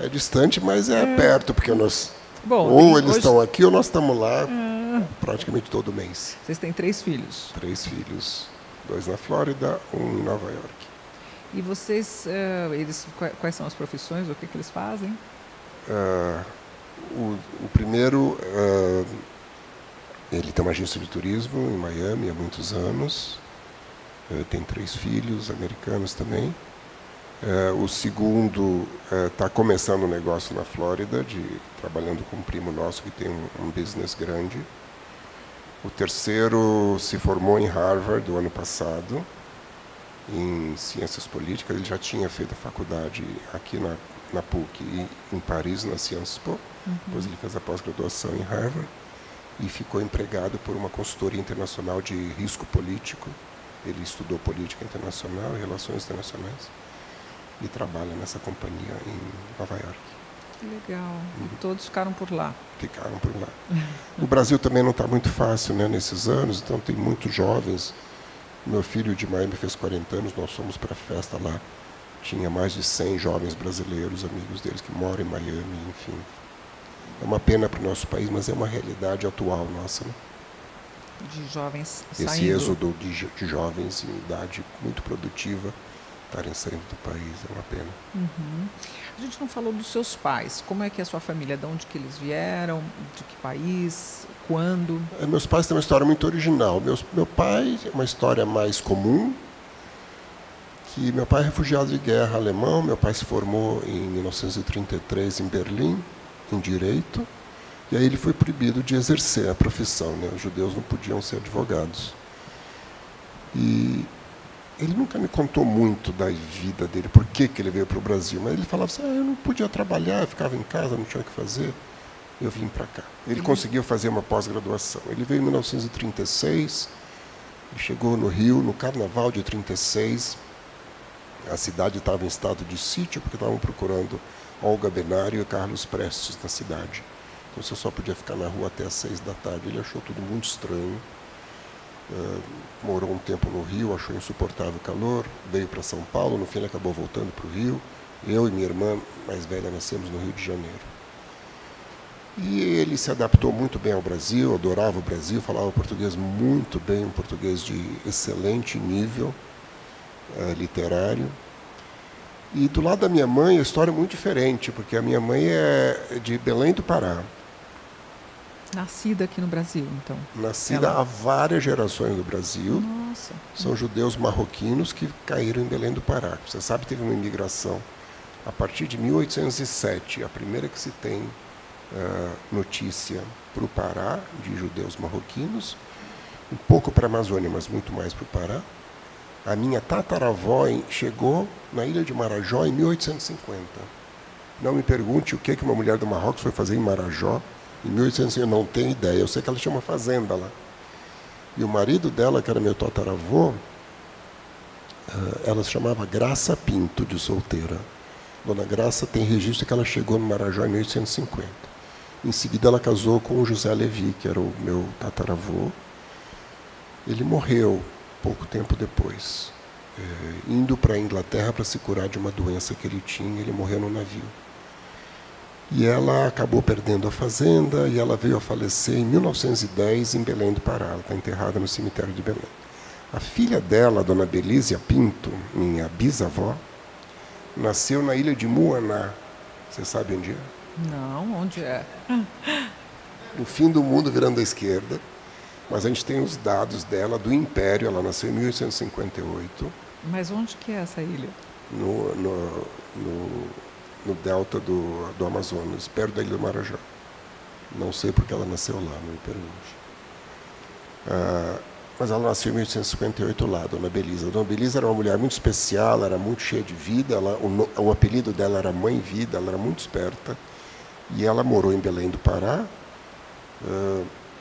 É distante, mas é perto, porque nós... Bom, ou eles estão aqui ou nós estamos lá praticamente todo mês. Vocês têm 3 filhos? 3 filhos. 2 na Flórida, 1 em Nova York. E vocês, quais são as profissões, o que eles fazem? O primeiro, ele tem uma agência de turismo em Miami há muitos anos. Tem 3 filhos americanos também. O segundo está começando um negócio na Flórida, trabalhando com um primo nosso que tem um business grande. O terceiro se formou em Harvard do ano passado, em Ciências Políticas. Ele já tinha feito a faculdade aqui na PUC e em Paris, na Sciences Po. Depois ele fez a pós-graduação em Harvard e ficou empregado por uma consultoria internacional de risco político. Ele estudou política internacional e relações internacionais e trabalha nessa companhia em Nova York. Que legal. E todos ficaram por lá? Ficaram por lá. O Brasil também não está muito fácil, né, nesses anos, então tem muitos jovens. Meu filho de Miami fez 40 anos, nós fomos para a festa lá. Tinha mais de 100 jovens brasileiros, amigos deles, que moram em Miami, enfim. É uma pena para o nosso país, mas é uma realidade atual nossa, né? De jovens saindo. Esse êxodo de jovens em idade muito produtiva estarem saindo do país, é uma pena. A gente não falou dos seus pais. Como é que é a sua família? De onde que eles vieram? De que país? Quando? Meus pais têm uma história muito original. Meu pai é uma história mais comum, que meu pai é refugiado de guerra alemão. Meu pai se formou em 1933 em Berlim, em Direito, e aí ele foi proibido de exercer a profissão, né? Os judeus não podiam ser advogados. E ele nunca me contou muito da vida dele, por que ele veio para o Brasil, mas ele falava assim, eu não podia trabalhar, eu ficava em casa, não tinha o que fazer, eu vim para cá. Ele conseguiu fazer uma pós-graduação. Ele veio em 1936, e chegou no Rio, no Carnaval de 1936, a cidade estava em estado de sítio, porque estavam procurando Olga Benário e Carlos Prestes na cidade. Então você só podia ficar na rua até às 6 da tarde. Ele achou tudo muito estranho. Morou um tempo no Rio, achou insuportável o calor, veio para São Paulo, no fim ele acabou voltando para o Rio. Eu e minha irmã mais velha nascemos no Rio de Janeiro. E ele se adaptou muito bem ao Brasil, adorava o Brasil, falava português muito bem, um português de excelente nível literário. E do lado da minha mãe a história é muito diferente, porque a minha mãe é de Belém do Pará. Nascida aqui no Brasil, então? Nascida há várias gerações no Brasil. Nossa. São judeus marroquinos que caíram em Belém do Pará. Você sabe que teve uma imigração a partir de 1807, a primeira que se tem notícia para o Pará, de judeus marroquinos, um pouco para a Amazônia, mas muito mais para o Pará. A minha tataravó chegou na ilha de Marajó em 1850. Não me pergunte o que uma mulher do Marrocos foi fazer em Marajó em 1850, eu não tenho ideia. Eu sei que ela tinha uma fazenda lá. E o marido dela, que era meu tataravô, ela se chamava Graça Pinto, de solteira. Dona Graça tem registro que ela chegou no Marajó em 1850. Em seguida ela casou com o José Levi, que era o meu tataravô. Ele morreu pouco tempo depois, indo para a Inglaterra para se curar de uma doença que ele tinha. Ele morreu no navio. E ela acabou perdendo a fazenda e ela veio a falecer em 1910 em Belém do Pará. Ela está enterrada no cemitério de Belém. A filha dela, Dona Belísia Pinto, minha bisavó, nasceu na ilha de Muaná. Você sabe onde é? Não, onde é? No fim do mundo, virando à esquerda. Mas a gente tem os dados dela do Império. Ela nasceu em 1858. Mas onde que é essa ilha? No delta do Amazonas, perto da ilha do Marajó. Não sei porque ela nasceu lá, não me pergunte. Mas ela nasceu em 1858 lá, Dona Belisa. Dona Belisa era uma mulher muito especial, era muito cheia de vida. O apelido dela era Mãe Vida, ela era muito esperta. E ela morou em Belém do Pará,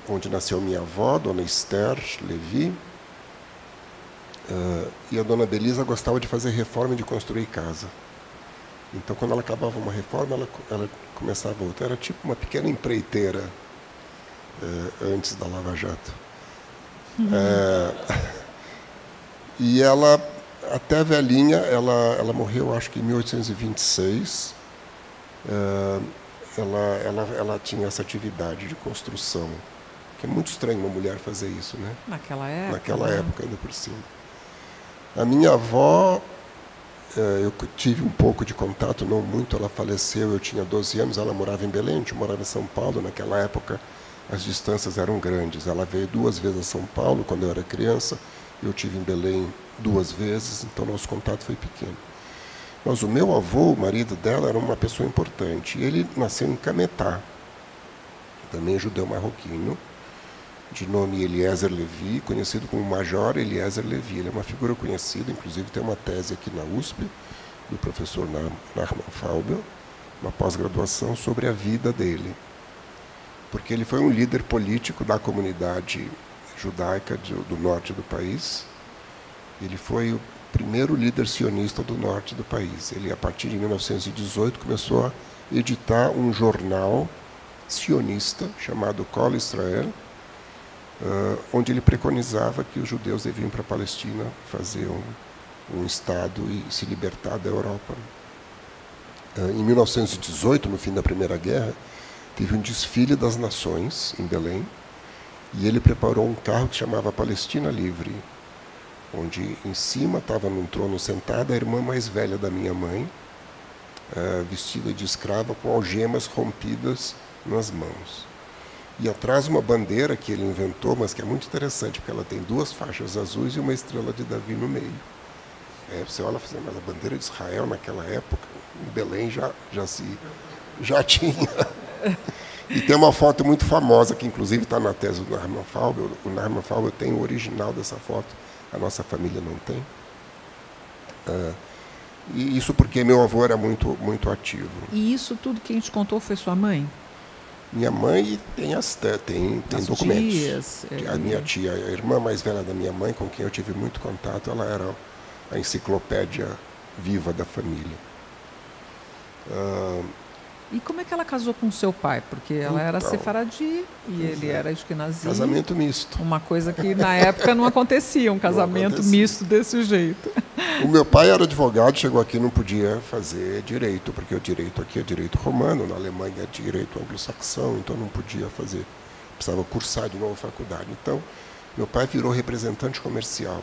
onde nasceu minha avó, Dona Esther Levi. E a Dona Belisa gostava de fazer reforma e de construir casa. Então, quando ela acabava uma reforma, ela começava outra. Era tipo uma pequena empreiteira antes da Lava Jato. E ela, até velhinha, ela morreu, acho que em 1826. Ela tinha essa atividade de construção, que é muito estranho uma mulher fazer isso, né? Naquela época? Naquela época, ainda por cima. A minha avó, eu tive um pouco de contato, não muito, ela faleceu, eu tinha 12 anos, ela morava em Belém, a gente morava em São Paulo, naquela época as distâncias eram grandes. Ela veio 2 vezes a São Paulo, quando eu era criança, eu tive em Belém 2 vezes, então nosso contato foi pequeno. Mas o meu avô, o marido dela, era uma pessoa importante. Ele nasceu em Cametá, também judeu marroquino, de nome Eliezer Levi, conhecido como Major Eliezer Levi. Ele é uma figura conhecida, inclusive tem uma tese aqui na USP, do professor Nachman Faubel, uma pós-graduação sobre a vida dele. Porque ele foi um líder político da comunidade judaica do norte do país. Ele foi o primeiro líder sionista do norte do país. Ele, a partir de 1918, começou a editar um jornal sionista chamado Kol Israel, onde ele preconizava que os judeus deviam ir para a Palestina fazer um Estado e se libertar da Europa. Em 1918, no fim da Primeira Guerra, teve um desfile das nações em Belém, e ele preparou um carro que chamava Palestina Livre, onde em cima estava num trono sentada a irmã mais velha da minha mãe, vestida de escrava com algemas rompidas nas mãos. E atrás uma bandeira que ele inventou, mas que é muito interessante, porque ela tem 2 faixas azuis e uma estrela de Davi no meio. Você olha e fala, mas a bandeira de Israel naquela época, em Belém já tinha. E tem uma foto muito famosa, que inclusive está na tese do Nachman Faubel. O Nachman Faubel tem o original dessa foto, a nossa família não tem. E isso porque meu avô era muito, muito ativo. E isso tudo que a gente contou foi sua mãe? Minha mãe tem documentos. Tias, A minha tia, a irmã mais velha da minha mãe, com quem eu tive muito contato, ela era a enciclopédia viva da família. E como é que ela casou com seu pai? Porque ela era sefaradi e ele era ashkenazi. Casamento misto. Uma coisa que na época não acontecia, um casamento misto desse jeito. O meu pai era advogado, chegou aqui e não podia fazer direito, porque o direito aqui é direito romano, na Alemanha é direito anglo-saxão, então não podia fazer, precisava cursar de novo a faculdade. Então, meu pai virou representante comercial.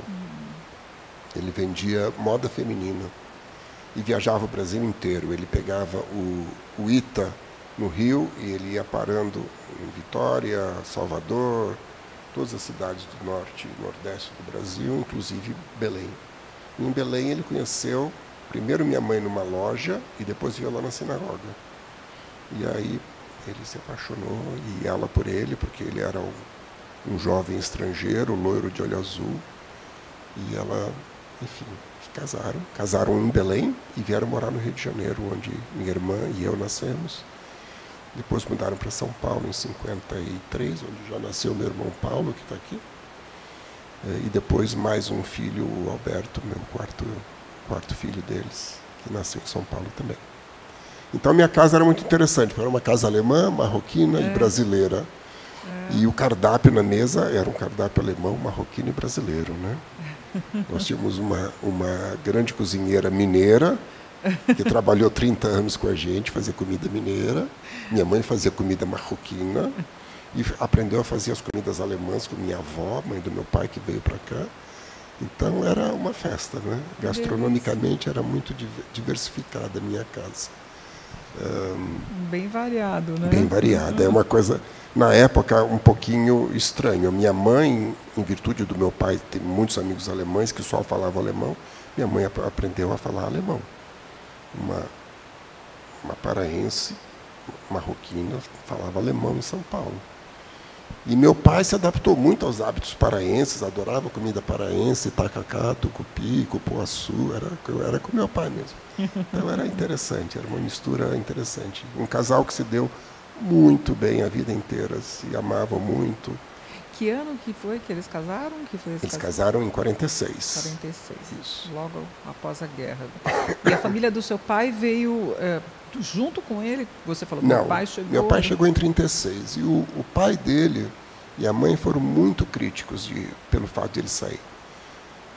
Ele vendia moda feminina e viajava o Brasil inteiro. Ele pegava o ITA no Rio e ele ia parando em Vitória, Salvador, todas as cidades do norte e nordeste do Brasil, inclusive Belém. E em Belém ele conheceu primeiro minha mãe numa loja e depois viu ela na sinagoga. E aí ele se apaixonou e ela por ele, porque ele era um jovem estrangeiro, loiro de olho azul. E ela, enfim, casaram em Belém e vieram morar no Rio de Janeiro, onde minha irmã e eu nascemos. Depois mudaram para São Paulo em 53, onde já nasceu meu irmão Paulo, que está aqui. E depois mais um filho, o Alberto, meu quarto filho deles, que nasceu em São Paulo também. Então minha casa era muito interessante, porque era uma casa alemã, marroquina e brasileira. E o cardápio na mesa era um cardápio alemão, marroquino e brasileiro, né? Nós tínhamos uma grande cozinheira mineira, que trabalhou 30 anos com a gente, fazia comida mineira. Minha mãe fazia comida marroquina e aprendeu a fazer as comidas alemãs com minha avó, mãe do meu pai, que veio para cá. Então era uma festa, né? Gastronomicamente era muito diversificada a minha casa. Bem variado, né? Bem variada. É uma coisa, na época, um pouquinho estranho. A minha mãe, em virtude do meu pai ter muitos amigos alemães que só falavam alemão, minha mãe aprendeu a falar alemão. Uma paraense, marroquina, falava alemão em São Paulo. E meu pai se adaptou muito aos hábitos paraenses, adorava comida paraense, tacacá, tucupi, cupuaçu, era com meu pai mesmo. Então era interessante, era uma mistura interessante. Um casal que se deu muito bem a vida inteira, se amavam muito. que ano que foi que eles casaram? Que foi Eles casaram em 46. 46. Isso. Logo após a guerra. E a família do seu pai veio junto com ele? Você falou que Não, meu pai chegou... meu pai chegou em 36. E o pai dele e a mãe foram muito críticos pelo fato de ele sair.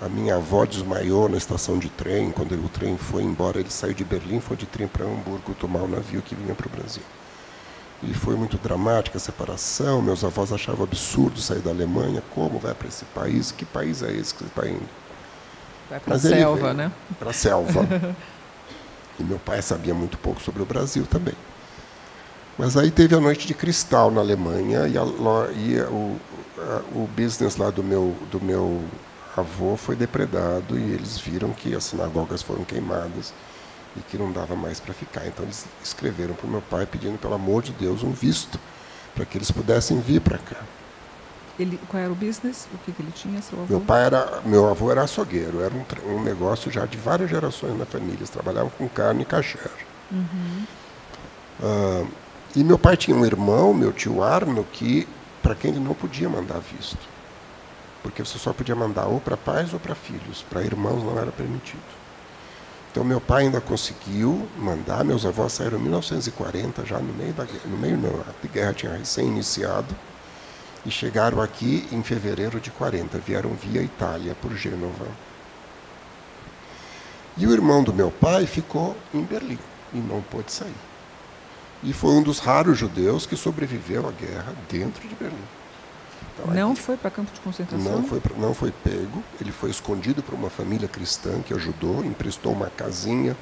A minha avó desmaiou na estação de trem. Quando o trem foi embora, ele saiu de Berlim, foi de trem para Hamburgo tomar o navio que vinha para o Brasil. E foi muito dramática a separação. Meus avós achavam absurdo sair da Alemanha. Como vai para esse país? Que país é esse que você está indo? Vai para a selva, né? Para a selva. E meu pai sabia muito pouco sobre o Brasil também. Mas aí teve a Noite de Cristal na Alemanha e o business lá do meu avô foi depredado e eles viram que as sinagogas foram queimadas e que não dava mais para ficar. Então eles escreveram para o meu pai pedindo, pelo amor de Deus, um visto para que eles pudessem vir para cá. Qual era o business? O que ele tinha, seu avô? Meu avô era açougueiro, era um negócio já de várias gerações na família. Eles trabalhavam com carne e kasher. E meu pai tinha um irmão, meu tio Arno, para quem ele não podia mandar visto. Porque você só podia mandar ou para pais ou para filhos. Para irmãos não era permitido. Então meu pai ainda conseguiu mandar. Meus avós saíram em 1940, já no meio da guerra. No meio não, a guerra tinha recém-iniciado. E chegaram aqui em fevereiro de 40. Vieram via Itália, por Gênova. E o irmão do meu pai ficou em Berlim e não pôde sair. E foi um dos raros judeus que sobreviveu à guerra dentro de Berlim. Então, não foi para campo de concentração? Não foi pego. Ele foi escondido por uma família cristã que ajudou, emprestou uma casinha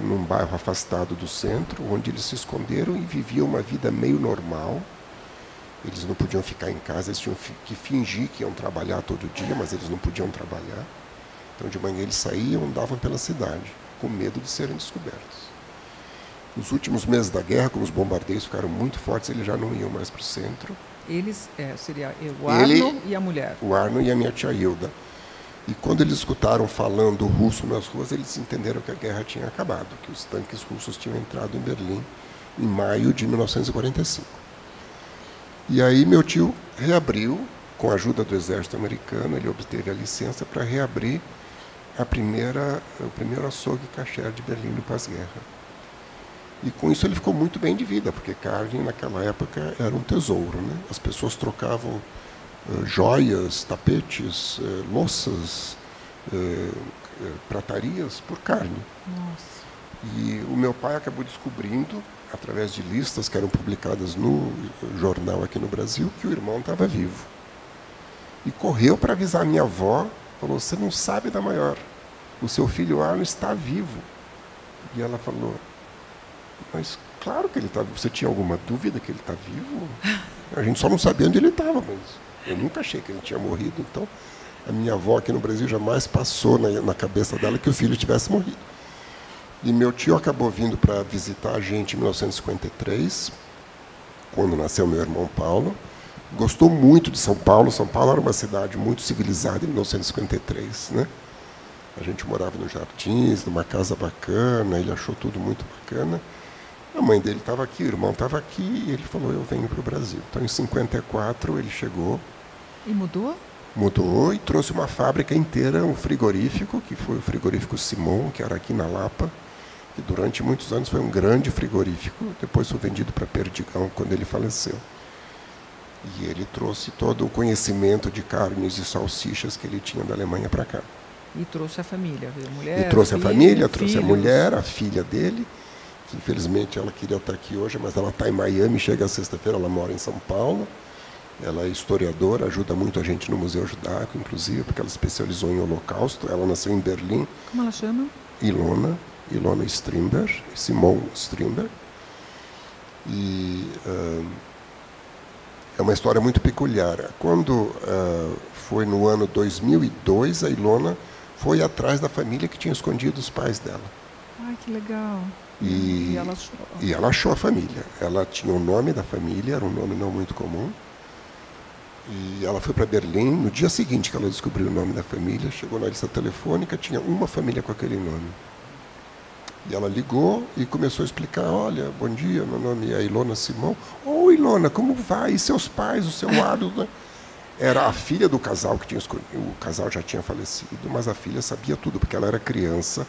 num bairro afastado do centro, onde eles se esconderam e viviam uma vida meio normal. Eles não podiam ficar em casa, eles tinham que fingir que iam trabalhar todo dia, mas eles não podiam trabalhar. Então, de manhã eles saíam, andavam pela cidade, com medo de serem descobertos. Nos últimos meses da guerra, como os bombardeios ficaram muito fortes, eles já não iam mais para o centro. Eles, seria o Arno e a mulher. O Arno e a minha tia Hilda. E quando eles escutaram falando russo nas ruas, eles entenderam que a guerra tinha acabado, que os tanques russos tinham entrado em Berlim em maio de 1945. E aí meu tio reabriu, com a ajuda do exército americano, ele obteve a licença para reabrir o primeiro açougue kasher de Berlim no pós-guerra. E com isso ele ficou muito bem de vida, porque carne naquela época era um tesouro, né? As pessoas trocavam joias, tapetes, louças, pratarias por carne. Nossa. E o meu pai acabou descobrindo, através de listas que eram publicadas no jornal aqui no Brasil, que o irmão estava vivo. E correu para avisar a minha avó, falou, você não sabe da maior, o seu filho Arno está vivo. E ela falou, mas claro que ele está vivo. Você tinha alguma dúvida que ele está vivo? A gente só não sabia onde ele estava, mas eu nunca achei que ele tinha morrido. Então, a minha avó aqui no Brasil jamais passou na cabeça dela que o filho tivesse morrido. E meu tio acabou vindo para visitar a gente em 1953, quando nasceu meu irmão Paulo. Gostou muito de São Paulo. São Paulo era uma cidade muito civilizada em 1953, né? A gente morava nos Jardins, numa casa bacana, ele achou tudo muito bacana. A mãe dele estava aqui, o irmão estava aqui, e ele falou, eu venho para o Brasil. Então, em 54, ele chegou. E mudou? Mudou e trouxe uma fábrica inteira, um frigorífico, que foi o frigorífico Simon, que era aqui na Lapa, que durante muitos anos foi um grande frigorífico. Depois foi vendido para Perdigão, quando ele faleceu. E ele trouxe todo o conhecimento de carnes e salsichas que ele tinha da Alemanha para cá. E trouxe a família, a mulher, e trouxe filho, a família, trouxe filhos. a mulher, a filha dele, que infelizmente ela queria estar aqui hoje, mas ela está em Miami, chega sexta-feira, ela mora em São Paulo. Ela é historiadora, ajuda muito a gente no Museu Judaico, inclusive, porque ela especializou em Holocausto. Ela nasceu em Berlim. Como ela chama? Ilona Strindberg, Simon Strindberg. E é uma história muito peculiar. Quando foi no ano 2002, a Ilona foi atrás da família que tinha escondido os pais dela. Ai, que legal. E ela achou a família. Ela tinha o nome da família, era um nome não muito comum. E ela foi para Berlim. No dia seguinte que ela descobriu o nome da família, chegou na lista telefônica, tinha uma família com aquele nome. E ela ligou e começou a explicar, olha, bom dia, meu nome é Ilona Simão. Oi, Ilona, como vai? E seus pais, o seu lado? Né? Era a filha do casal que tinha escolhido. O casal já tinha falecido, mas a filha sabia tudo, porque ela era criança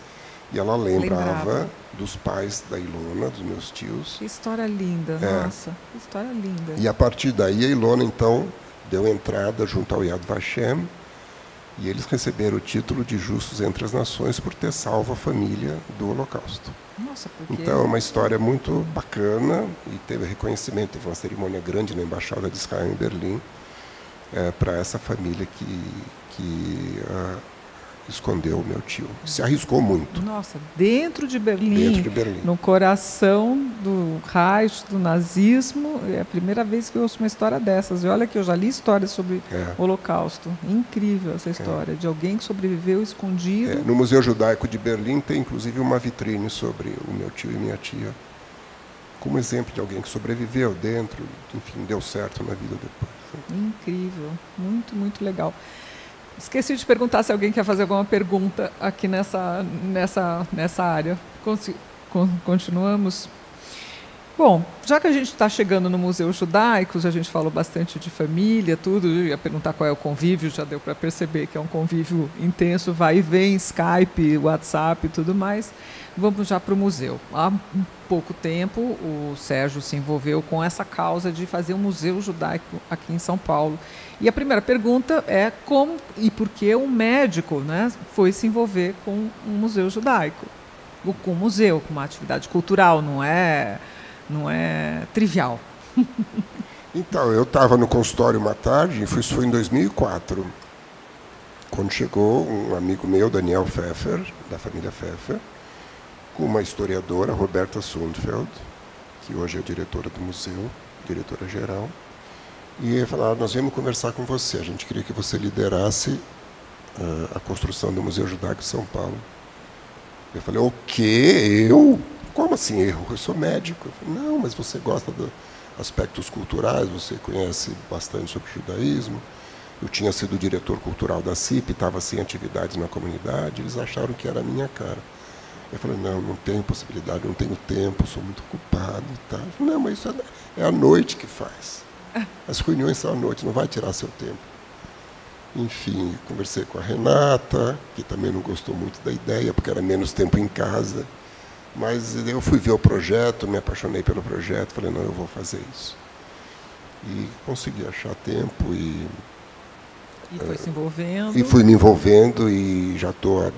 e ela lembrava dos pais da Ilona, dos meus tios. Que história linda, nossa, que história linda. E a partir daí a Ilona, então, deu entrada junto ao Yad Vashem, e eles receberam o título de Justos entre as Nações por ter salvo a família do Holocausto. Nossa, porque... Então, é uma história muito bacana, e teve reconhecimento, teve uma cerimônia grande na Embaixada de Israel em Berlim, para essa família que escondeu o meu tio. Se arriscou muito. Nossa, dentro de Berlim, Dentro de Berlim. No coração do Reich, do nazismo, é a primeira vez que eu ouço uma história dessas. E olha que eu já li histórias sobre o Holocausto. Incrível essa história, de alguém que sobreviveu escondido. No Museu Judaico de Berlim tem, inclusive, uma vitrine sobre o meu tio e minha tia, como exemplo de alguém que sobreviveu dentro, enfim, deu certo na vida depois. Incrível, muito, muito legal. Esqueci de perguntar se alguém quer fazer alguma pergunta aqui nessa área. Continuamos. Bom, já que a gente está chegando no Museu Judaico, a gente falou bastante de família, tudo. Eu ia perguntar qual é o convívio, já deu para perceber que é um convívio intenso, vai e vem, Skype, WhatsApp e tudo mais. Vamos já para o museu. Há pouco tempo, o Sérgio se envolveu com essa causa de fazer um museu judaico aqui em São Paulo. E a primeira pergunta é como e por que um médico, né, foi se envolver com um museu judaico. Com um museu, com uma atividade cultural, não é trivial. Então, eu estava no consultório uma tarde, isso foi em 2004, quando chegou um amigo meu, Daniel Pfeffer, da família Pfeffer, com uma historiadora, Roberta Sundfeld, que hoje é diretora do museu, diretora-geral, e ele falou, nós viemos conversar com você, a gente queria que você liderasse a construção do Museu Judaico de São Paulo. Eu falei, o quê? Eu? Como assim eu? Eu sou médico. Eu falei, não, mas você gosta de aspectos culturais, você conhece bastante sobre o judaísmo. Eu tinha sido diretor cultural da CIP, estava sem atividades na comunidade, eles acharam que era a minha cara. Eu falei, não tenho possibilidade, não tenho tempo, sou muito ocupado e tal. Eu falei, não, mas isso é a noite que faz. As reuniões são à noite, não vai tirar seu tempo. Enfim, conversei com a Renata, que também não gostou muito da ideia, porque era menos tempo em casa. Mas eu fui ver o projeto, me apaixonei pelo projeto, falei, não, eu vou fazer isso. E consegui achar tempo e foi se envolvendo. E fui me envolvendo e já estou há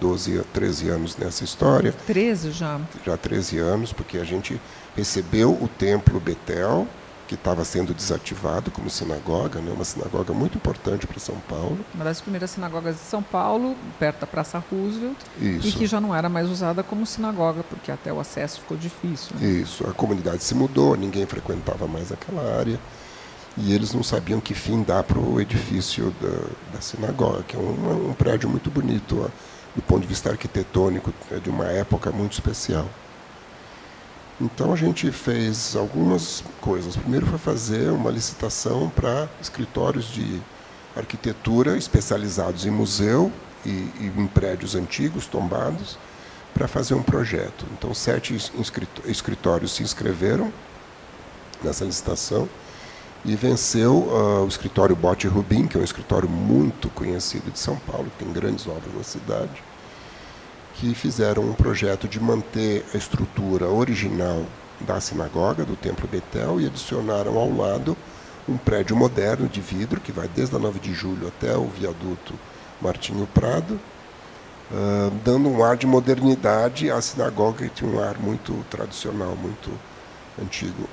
13 anos nessa história. 13 já? Já 13 anos, porque a gente recebeu o templo Betel, que estava sendo desativado como sinagoga, né, uma sinagoga muito importante para São Paulo. Uma das primeiras sinagogas de São Paulo, perto da Praça Roosevelt, Isso. E que já não era mais usada como sinagoga, porque até o acesso ficou difícil. Né? Isso, a comunidade se mudou, ninguém frequentava mais aquela área, e eles não sabiam que fim dar para o edifício da sinagoga, que é um prédio muito bonito, do ponto de vista arquitetônico, de uma época muito especial. Então a gente fez algumas coisas. Primeiro foi fazer uma licitação para escritórios de arquitetura especializados em museu e em prédios antigos, tombados, para fazer um projeto. Então 7 escritórios se inscreveram nessa licitação e venceu o escritório Botti Rubin, que é um escritório muito conhecido de São Paulo, que tem grandes obras na cidade, que fizeram um projeto de manter a estrutura original da sinagoga, do Templo Betel, e adicionaram ao lado um prédio moderno de vidro, que vai desde a 9 de julho até o viaduto Martinho Prado, dando um ar de modernidade à sinagoga, que tinha um ar muito tradicional, muito antigo.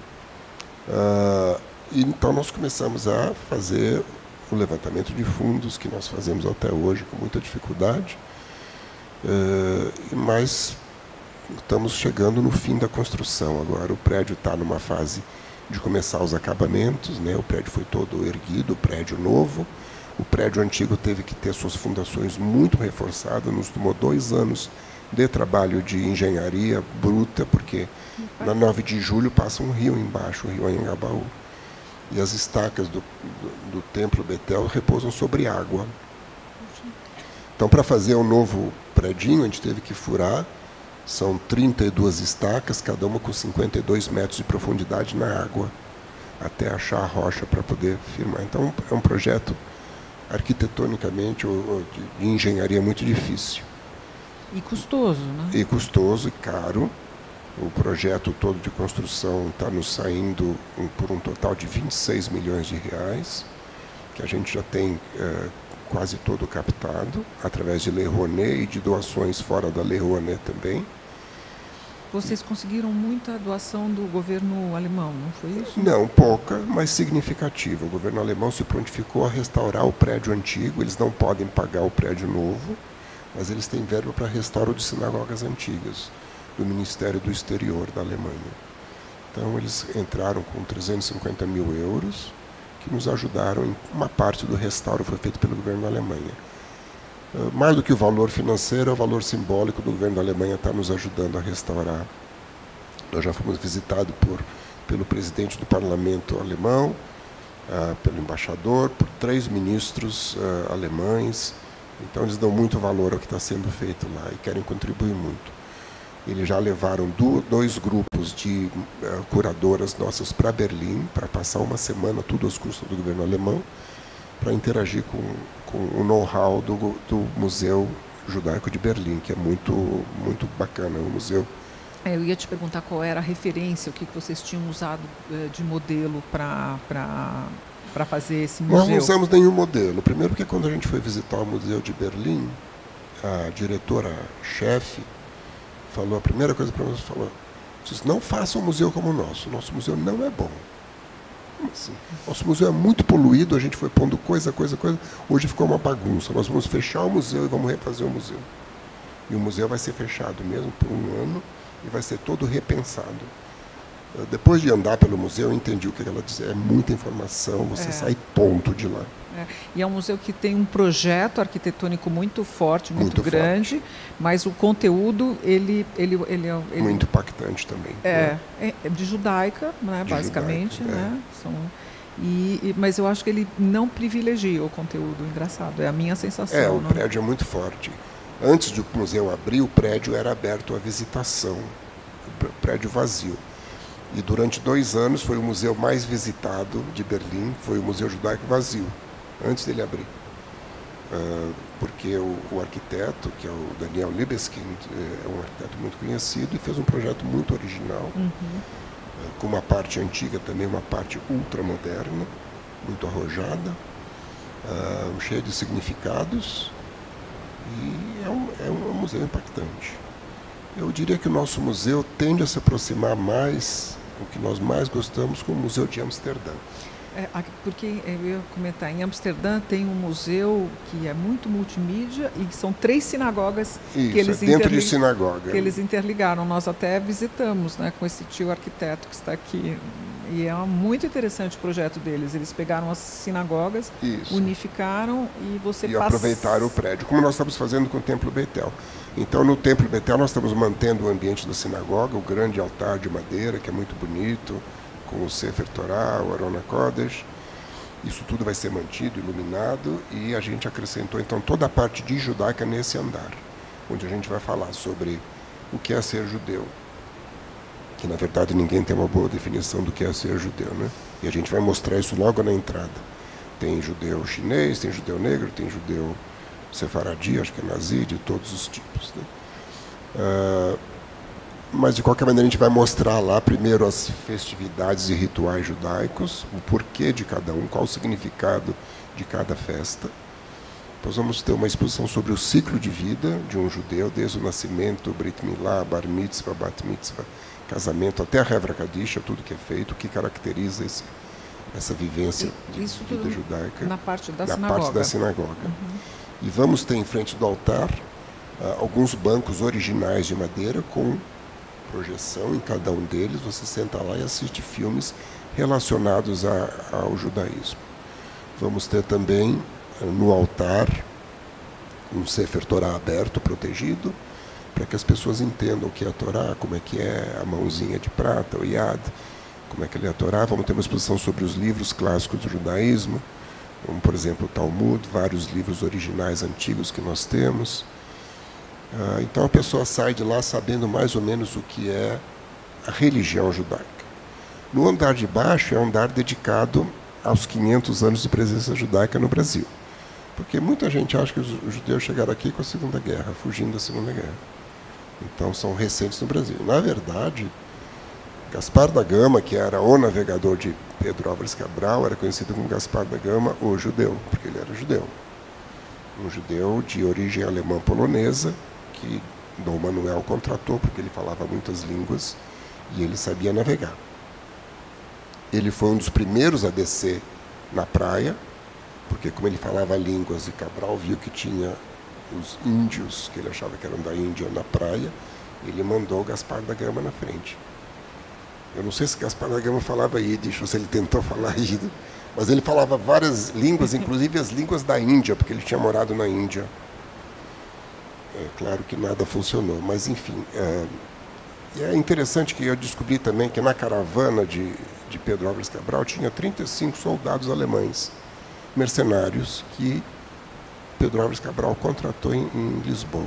E então nós começamos a fazer o levantamento de fundos, que nós fazemos até hoje com muita dificuldade, mas estamos chegando no fim da construção agora. O prédio está numa fase de começar os acabamentos, né? O prédio foi todo erguido, o prédio novo. O prédio antigo teve que ter suas fundações muito reforçadas, nos tomou 2 anos de trabalho de engenharia bruta, porque na 9 de julho passa um rio embaixo, o rio Anhangabaú. E as estacas do Templo Betel repousam sobre água. Então, para fazer o novo predinho, a gente teve que furar São 32 estacas, cada uma com 52 metros de profundidade na água, até achar a rocha para poder firmar. Então, é um projeto arquitetonicamente ou de engenharia muito difícil. E custoso, né? E custoso e caro. O projeto todo de construção está nos saindo por um total de 26 milhões de reais, que a gente já tem quase todo captado, através de Lei Rouanet e de doações fora da Lei Rouanet também. Vocês conseguiram muita doação do governo alemão, não foi isso? Não, pouca, mas significativa. O governo alemão se prontificou a restaurar o prédio antigo. Eles não podem pagar o prédio novo, mas eles têm verba para restauro de sinagogas antigas do Ministério do Exterior da Alemanha. Então, eles entraram com 350 mil euros, que nos ajudaram em uma parte do restauro, foi feito pelo governo da Alemanha. Mais do que o valor financeiro, é o valor simbólico do governo da Alemanha está nos ajudando a restaurar. Nós já fomos visitados pelo presidente do parlamento alemão, pelo embaixador, por 3 ministros alemães. Então, eles dão muito valor ao que está sendo feito lá e querem contribuir muito. Eles já levaram 2 grupos de curadoras nossas para Berlim, para passar uma semana, tudo aos custos do governo alemão, para interagir com o know-how do Museu Judaico de Berlim, que é muito, muito bacana, o museu. Eu ia te perguntar qual era a referência, o que vocês tinham usado de modelo para fazer esse museu. Nós não usamos nenhum modelo. Primeiro porque quando a gente foi visitar o Museu de Berlim, a diretora-chefe falou, a primeira coisa para nós, falou, vocês não façam um museu como o nosso museu não é bom. Como assim? Nosso museu é muito poluído, a gente foi pondo coisa, hoje ficou uma bagunça. Nós vamos fechar o museu e vamos refazer o museu. E o museu vai ser fechado mesmo por um ano e vai ser todo repensado. Depois de andar pelo museu, eu entendi o que ela dizia. É muita informação, você sai ponto de lá. E é um museu que tem um projeto arquitetônico muito forte, muito grande, forte. Mas o conteúdo, ele muito impactante também. É de judaica, né, basicamente. Judaica, né? Mas eu acho que ele não privilegia o conteúdo, engraçado, é a minha sensação. O prédio é muito forte. Antes do museu abrir, o prédio era aberto à visitação, prédio vazio. E durante 2 anos foi o museu mais visitado de Berlim, foi o Museu Judaico vazio, antes dele abrir. Porque o arquiteto, que é o Daniel Libeskind, é um arquiteto muito conhecido e fez um projeto muito original, com uma parte antiga também, uma parte ultramoderna, muito arrojada, cheia de significados, e é um museu impactante. Eu diria que o nosso museu tende a se aproximar mais, o que nós mais gostamos, com o Museu de Amsterdã. Porque eu ia comentar, em Amsterdã tem um museu que é muito multimídia e são 3 sinagogas que eles dentro de sinagoga. Que eles interligaram. Nós até visitamos, né, com esse tio arquiteto que está aqui. E é muito interessante o projeto deles. Eles pegaram as sinagogas, unificaram e aproveitaram o prédio, como nós estamos fazendo com o Templo Betel. Então, no Templo Betel, nós estamos mantendo o ambiente da sinagoga, o grande altar de madeira, que é muito bonito, com o Sefer Torah, o Aron HaKodesh. Isso tudo vai ser mantido, iluminado, e a gente acrescentou, então, toda a parte de judaica nesse andar, onde a gente vai falar sobre o que é ser judeu. Que, na verdade, ninguém tem uma boa definição do que é ser judeu, né? E a gente vai mostrar isso logo na entrada. Tem judeu chinês, tem judeu negro, tem judeu sefaradi, acho que é nazi, de todos os tipos, né? Mas, de qualquer maneira, a gente vai mostrar lá, primeiro, as festividades e rituais judaicos, o porquê de cada um, qual o significado de cada festa. Depois vamos ter uma exposição sobre o ciclo de vida de um judeu, desde o nascimento, Brit Milá, Bar Mitzvah, Bat Mitzvah, casamento, até a Hevra Kadisha, tudo que é feito, o que caracteriza essa vivência de vida judaica na parte da sinagoga. E vamos ter em frente do altar alguns bancos originais de madeira com projeção em cada um deles. Você senta lá e assiste filmes relacionados ao judaísmo. Vamos ter também no altar um Sefer Torah aberto, protegido, para que as pessoas entendam o que é a Torá, como é que é a mãozinha de prata, o Yad, como é que ele é a Torá. Vamos ter uma exposição sobre os livros clássicos do judaísmo, como, por exemplo, o Talmud, vários livros originais antigos que nós temos. Então a pessoa sai de lá sabendo mais ou menos o que é a religião judaica. No andar de baixo é um andar dedicado aos 500 anos de presença judaica no Brasil. Porque muita gente acha que os judeus chegaram aqui com a Segunda Guerra, fugindo da Segunda Guerra. Então são recentes no Brasil. Na verdade, Gaspar da Gama, que era o navegador de Pedro Álvares Cabral, era conhecido como Gaspar da Gama, o judeu, porque ele era judeu. Um judeu de origem alemã-polonesa, que Dom Manuel contratou, porque ele falava muitas línguas e ele sabia navegar. Ele foi um dos primeiros a descer na praia, porque como ele falava línguas e Cabral viu que tinha os índios, que ele achava que eram da Índia, na praia, ele mandou Gaspar da Gama na frente. Eu não sei se Gaspar da Gama falava Yiddish, ou se ele tentou falar Yiddish, mas ele falava várias línguas, inclusive as línguas da Índia, porque ele tinha morado na Índia. É claro que nada funcionou, mas enfim. E é interessante que eu descobri também que na caravana de Pedro Álvares Cabral tinha 35 soldados alemães, mercenários, que Pedro Álvares Cabral contratou em Lisboa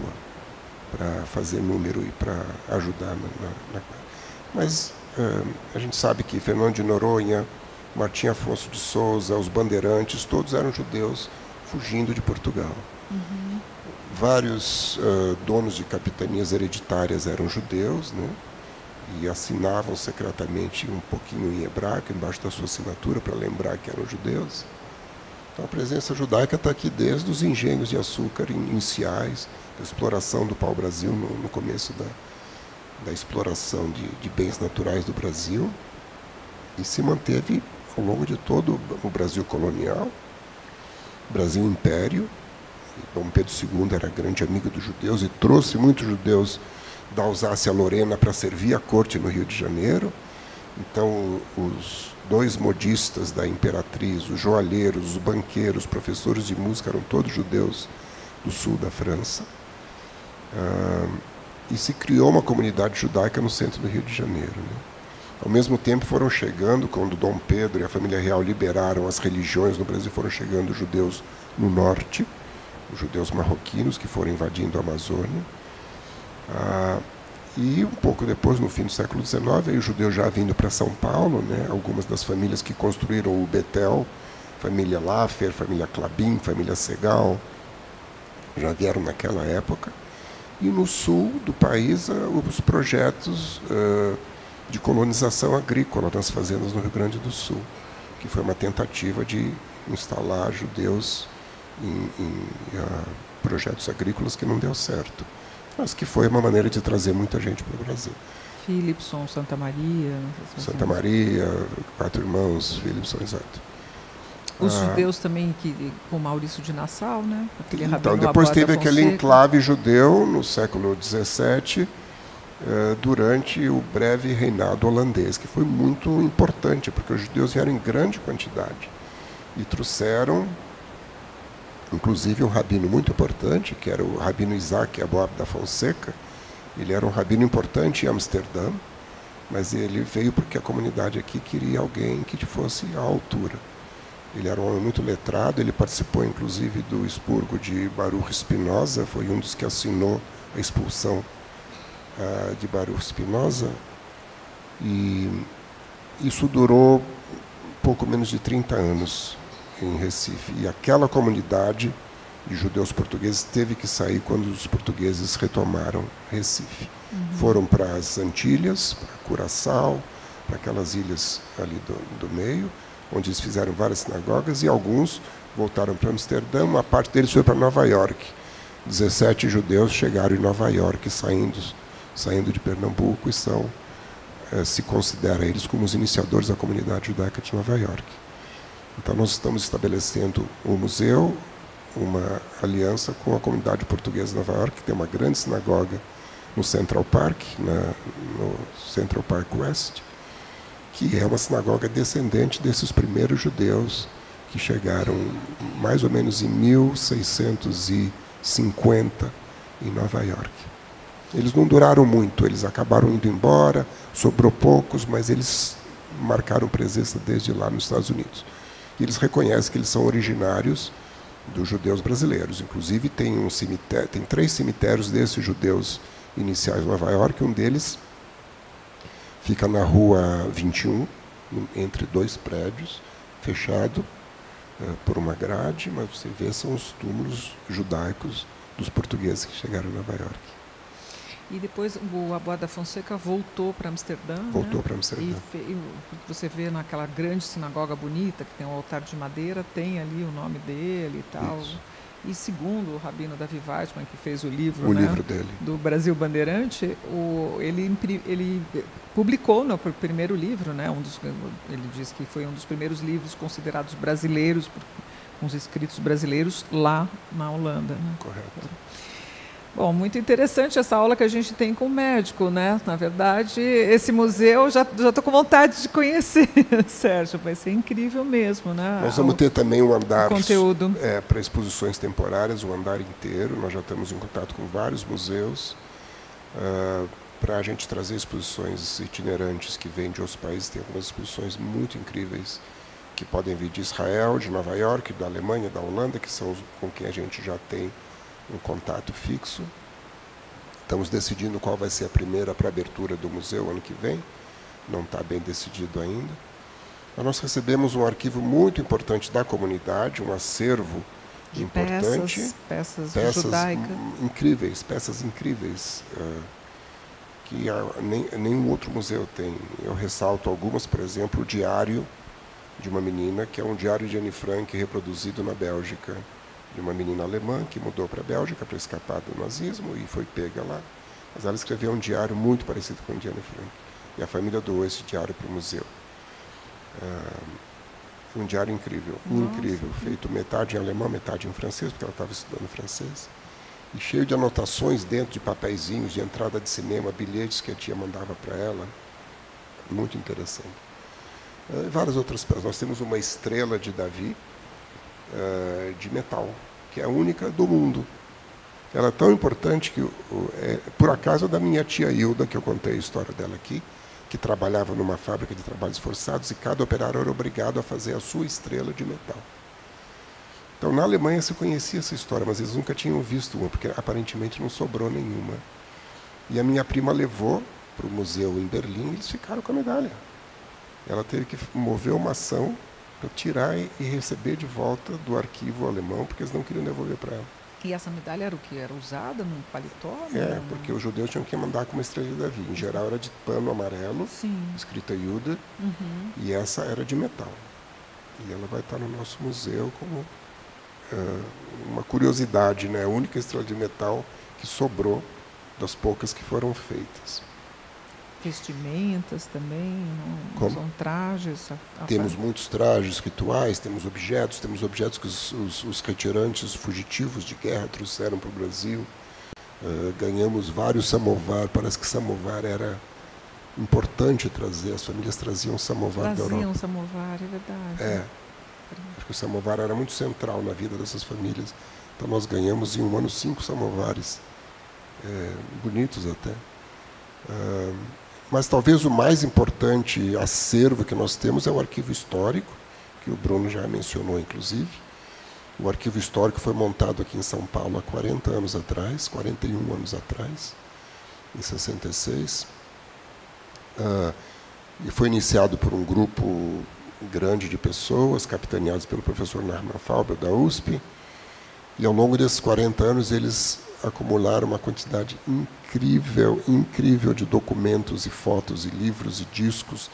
para fazer número e para ajudar Mas a gente sabe que Fernando de Noronha, Martim Afonso de Souza, os bandeirantes, todos eram judeus fugindo de Portugal. Uhum. Vários donos de capitanias hereditárias eram judeus, né? E assinavam secretamente um pouquinho em hebraico, embaixo da sua assinatura, para lembrar que eram judeus. Então a presença judaica está aqui desde os engenhos de açúcar iniciais, da exploração do pau-brasil no começo da exploração de bens naturais do Brasil, e se manteve ao longo de todo o Brasil colonial, Brasil Império. Dom Pedro II era grande amigo dos judeus e trouxe muitos judeus da Alsácia-Lorena para servir a corte no Rio de Janeiro. Então, os dois modistas da imperatriz, os joalheiros, os banqueiros, os professores de música, eram todos judeus do sul da França. E se criou uma comunidade judaica no centro do Rio de Janeiro, né? Ao mesmo tempo foram chegando, quando Dom Pedro e a família real liberaram as religiões no Brasil, foram chegando os judeus no norte, os judeus marroquinos que foram invadindo a Amazônia. E um pouco depois, no fim do século XIX, aí os judeus já vindo para São Paulo, né? Algumas das famílias que construíram o Betel, família Laffer, família Clabin, família Segal, já vieram naquela época. E no sul do país, os projetos de colonização agrícola nas fazendas no Rio Grande do Sul, que foi uma tentativa de instalar judeus em projetos agrícolas que não deu certo, mas que foi uma maneira de trazer muita gente para o Brasil. Philipson, Santa Maria... Santa Maria, Quatro Irmãos, Philipson, exato. Os judeus também, com Maurício de Nassau, né? Então, depois teve aquele enclave judeu no século XVII, durante o breve reinado holandês, que foi muito importante, porque os judeus vieram em grande quantidade e trouxeram, inclusive, um rabino muito importante, que era o rabino Isaac Aboab da Fonseca. Ele era um rabino importante em Amsterdã, mas ele veio porque a comunidade aqui queria alguém que fosse à altura. Ele era um homem muito letrado, ele participou, inclusive, do expurgo de Baruch Spinoza, foi um dos que assinou a expulsão de Baruch Spinoza, e isso durou pouco menos de 30 anos em Recife. E aquela comunidade de judeus portugueses teve que sair quando os portugueses retomaram Recife. Foram para as Antilhas, para Curaçao, para aquelas ilhas ali do meio, onde eles fizeram várias sinagogas, e alguns voltaram para Amsterdã, uma parte deles foi para Nova York. 17 judeus chegaram em Nova York, saindo de Pernambuco, e se considera eles como os iniciadores da comunidade judaica de Nova York. Então nós estamos estabelecendo um museu, uma aliança com a comunidade portuguesa de Nova York, que tem uma grande sinagoga no Central Park, no Central Park West, que é uma sinagoga descendente desses primeiros judeus que chegaram mais ou menos em 1650 em Nova York. Eles não duraram muito, eles acabaram indo embora, sobrou poucos, mas eles marcaram presença desde lá nos Estados Unidos. E eles reconhecem que eles são originários dos judeus brasileiros. Inclusive tem um cemitério, tem 3 cemitérios desses judeus iniciais em Nova York. Um deles fica na rua 21, entre 2 prédios, fechado por uma grade, mas você vê, são os túmulos judaicos dos portugueses que chegaram em Nova York. E depois o Aboud da Fonseca voltou para Amsterdã. Voltou, né? para Amsterdã. E você vê naquela grande sinagoga bonita, que tem um altar de madeira, tem ali o nome dele e tal. Isso. E segundo o Rabino Davi Weizmann, que fez o livro, O né, livro dele. do Brasil Bandeirante, ele publicou no primeiro livro, né, ele diz que foi um dos primeiros livros considerados brasileiros, com os escritos brasileiros lá na Holanda. Né? Correto. Bom, muito interessante essa aula que a gente tem com o médico, né? Na verdade, esse museu já estou com vontade de conhecer, Sérgio, vai ser incrível mesmo, né? Nós vamos ter também um andar conteúdo para exposições temporárias, um andar inteiro. Nós já estamos em contato com vários museus para a gente trazer exposições itinerantes que vêm de outros países. Tem algumas exposições muito incríveis que podem vir de Israel, de Nova York, da Alemanha, da Holanda, que são com quem a gente já tem um contato fixo. Estamos decidindo qual vai ser a primeira para abertura do museu ano que vem. Não está bem decidido ainda. Mas nós recebemos um arquivo muito importante da comunidade, um acervo de importante. Peças judaicas. Peças incríveis, que nenhum outro museu tem. Eu ressalto algumas, por exemplo, o diário de uma menina, que é um diário de Anne Frank reproduzido na Bélgica, de uma menina alemã que mudou para a Bélgica para escapar do nazismo e foi pega lá. Mas ela escreveu um diário muito parecido com o de Anne Frank. E a família doou esse diário para o museu. Um diário incrível, incrível, feito metade em alemão, metade em francês, porque ela estava estudando francês. E cheio de anotações dentro de papeizinhos de entrada de cinema, bilhetes que a tia mandava para ela. Muito interessante. E várias outras peças. Nós temos uma estrela de Davi, de metal, que é a única do mundo. Ela é tão importante que, por acaso, da minha tia Hilda, que eu contei a história dela aqui, que trabalhava numa fábrica de trabalhos forçados e cada operário era obrigado a fazer a sua estrela de metal. Então, na Alemanha se conhecia essa história, mas eles nunca tinham visto uma, porque aparentemente não sobrou nenhuma. E a minha prima levou para o museu em Berlim e eles ficaram com a medalha. Ela teve que mover uma ação para tirar e receber de volta do arquivo alemão, porque eles não queriam devolver para ela. E essa medalha era o que? Era usada num paletó? Porque os judeus tinham que mandar com uma estrela de Davi. Em geral era de pano amarelo, escrita Yuda, e essa era de metal. E ela vai estar no nosso museu como uma curiosidade, né? A única estrela de metal que sobrou das poucas que foram feitas. Vestimentas também, não são trajes? Temos muitos trajes rituais, temos objetos que os retirantes fugitivos de guerra trouxeram para o Brasil. Ganhamos vários samovar, parece que samovar era importante trazer, as famílias traziam samovar da Europa. Traziam samovar, é verdade. Porque o samovar era muito central na vida dessas famílias. Então nós ganhamos em um ano 5 samovares, bonitos até. Mas talvez o mais importante acervo que nós temos é o arquivo histórico, que o Bruno já mencionou, inclusive. O arquivo histórico foi montado aqui em São Paulo há 40 anos atrás, 41 anos atrás, em 66. E foi iniciado por um grupo grande de pessoas, capitaneados pelo professor Narman Faubel, da USP. E ao longo desses 40 anos, eles acumularam uma quantidade incrível de documentos e fotos e livros e discos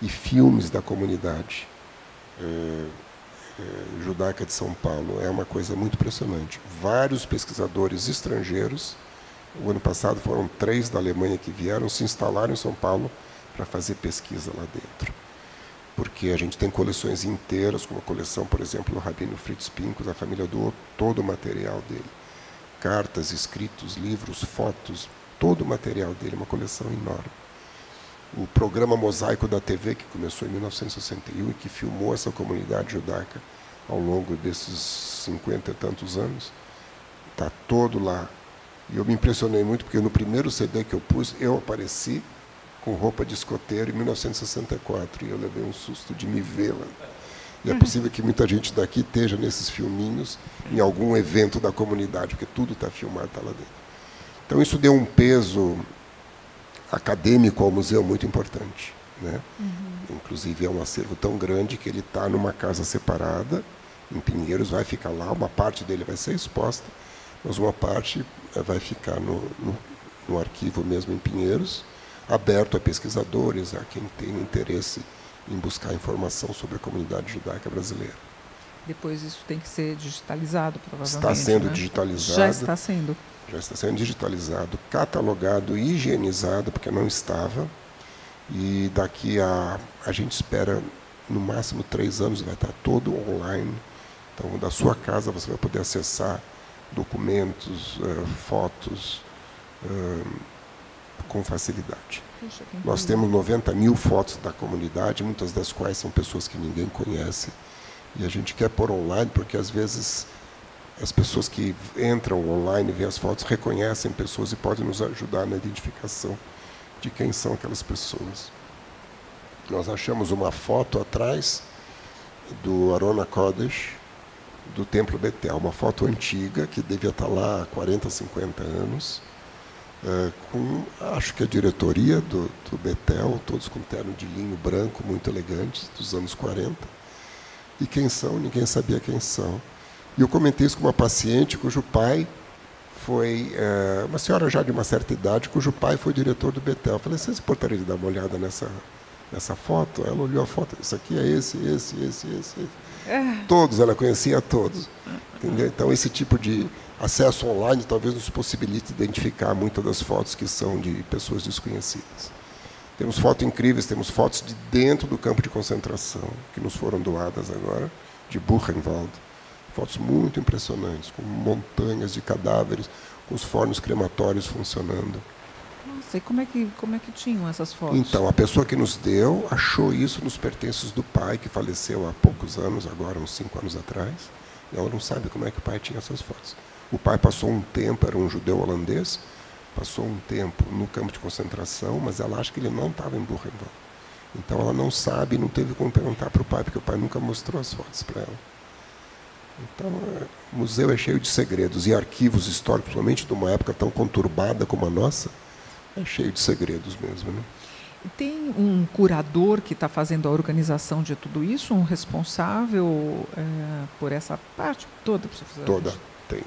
e filmes da comunidade judaica de São Paulo. É uma coisa muito impressionante. Vários pesquisadores estrangeiros, o ano passado foram 3 da Alemanha que vieram, se instalaram em São Paulo para fazer pesquisa lá dentro. Porque a gente tem coleções inteiras, como a coleção, por exemplo, do Rabino Fritz Pincus, a família doou todo o material dele. Cartas, escritos, livros, fotos, todo o material dele, uma coleção enorme. O programa Mosaico da TV, que começou em 1961 e que filmou essa comunidade judaica ao longo desses 50 e tantos anos, está todo lá. E eu me impressionei muito, porque no primeiro CD que eu pus, eu apareci com roupa de escoteiro em 1964, e eu levei um susto de me ver lá. E é possível que muita gente daqui esteja nesses filminhos em algum evento da comunidade, porque tudo está filmado, está lá dentro. Então isso deu um peso acadêmico ao museu muito importante, né? Inclusive é um acervo tão grande que ele está numa casa separada, em Pinheiros, vai ficar lá, uma parte dele vai ser exposta, mas uma parte vai ficar no arquivo mesmo em Pinheiros, aberto a pesquisadores, a quem tem interesse em buscar informação sobre a comunidade judaica brasileira. Depois isso tem que ser digitalizado, provavelmente. Está sendo né? digitalizado. Já está sendo. Já está sendo digitalizado, catalogado e higienizado, porque não estava. E daqui a gente espera, no máximo 3 anos, vai estar todo online. Então, da sua casa, você vai poder acessar documentos, fotos, com facilidade. Puxa, Nós temos 90 mil fotos da comunidade, muitas das quais são pessoas que ninguém conhece. E a gente quer pôr online, porque às vezes as pessoas que entram online e veem as fotos reconhecem pessoas e podem nos ajudar na identificação de quem são aquelas pessoas. Nós achamos uma foto atrás do Arona Kodesh, do Templo Betel, uma foto antiga, que devia estar lá há 40, 50 anos, com, acho que a diretoria do Betel, todos com terno de linho branco, muito elegantes, dos anos 40. E quem são? Ninguém sabia quem são. E eu comentei isso com uma paciente cujo pai foi, uma senhora já de uma certa idade, cujo pai foi diretor do Betel. Eu falei, você se importaria de dar uma olhada nessa foto? Ela olhou a foto, isso aqui é esse. Todos, ela conhecia todos. Entendeu? Então, esse tipo de acesso online talvez nos possibilite identificar muitas das fotos que são de pessoas desconhecidas. Temos fotos incríveis, temos fotos de dentro do campo de concentração, que nos foram doadas agora, de Buchenwald. Fotos muito impressionantes, com montanhas de cadáveres, com os fornos crematórios funcionando. Nossa, e como é que tinham essas fotos? Então, a pessoa que nos deu achou isso nos pertences do pai, que faleceu há poucos anos, agora uns 5 anos atrás, e ela não sabe como é que o pai tinha essas fotos. O pai passou um tempo, era um judeu holandês, passou um tempo no campo de concentração, mas ela acha que ele não estava em Buchenwald. Então, ela não sabe, não teve como perguntar para o pai, porque o pai nunca mostrou as fotos para ela. Então, o museu é cheio de segredos, e arquivos históricos, principalmente de uma época tão conturbada como a nossa, é cheio de segredos mesmo, né? E tem um curador que está fazendo a organização de tudo isso, um responsável por essa parte toda? Toda.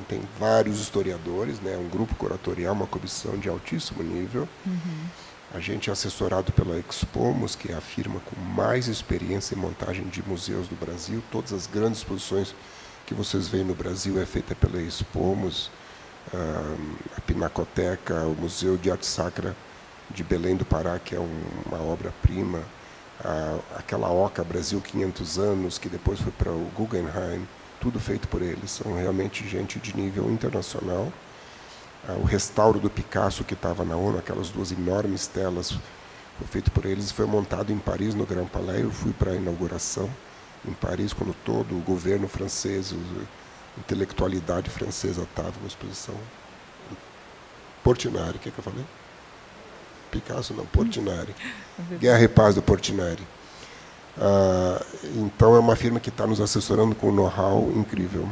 Tem vários historiadores, né? Um grupo curatorial, uma comissão de altíssimo nível. A gente é assessorado pela Expomos, que é a firma com mais experiência em montagem de museus do Brasil. Todas as grandes exposições que vocês veem no Brasil é feita pela Expomos. A Pinacoteca, o Museu de Arte Sacra de Belém do Pará, que é uma obra-prima, aquela Oca Brasil 500 anos, que depois foi para o Guggenheim, tudo feito por eles. São realmente gente de nível internacional. O restauro do Picasso, que estava na ONU, aquelas 2 enormes telas, foi feito por eles e foi montado em Paris, no Grand Palais. Eu fui para a inauguração em Paris, quando todo o governo francês, a intelectualidade francesa estava na exposição. Portinari, o que eu falei? Picasso não, Portinari. Guerra e Paz do Portinari. Então, é uma firma que está nos assessorando com um know-how incrível.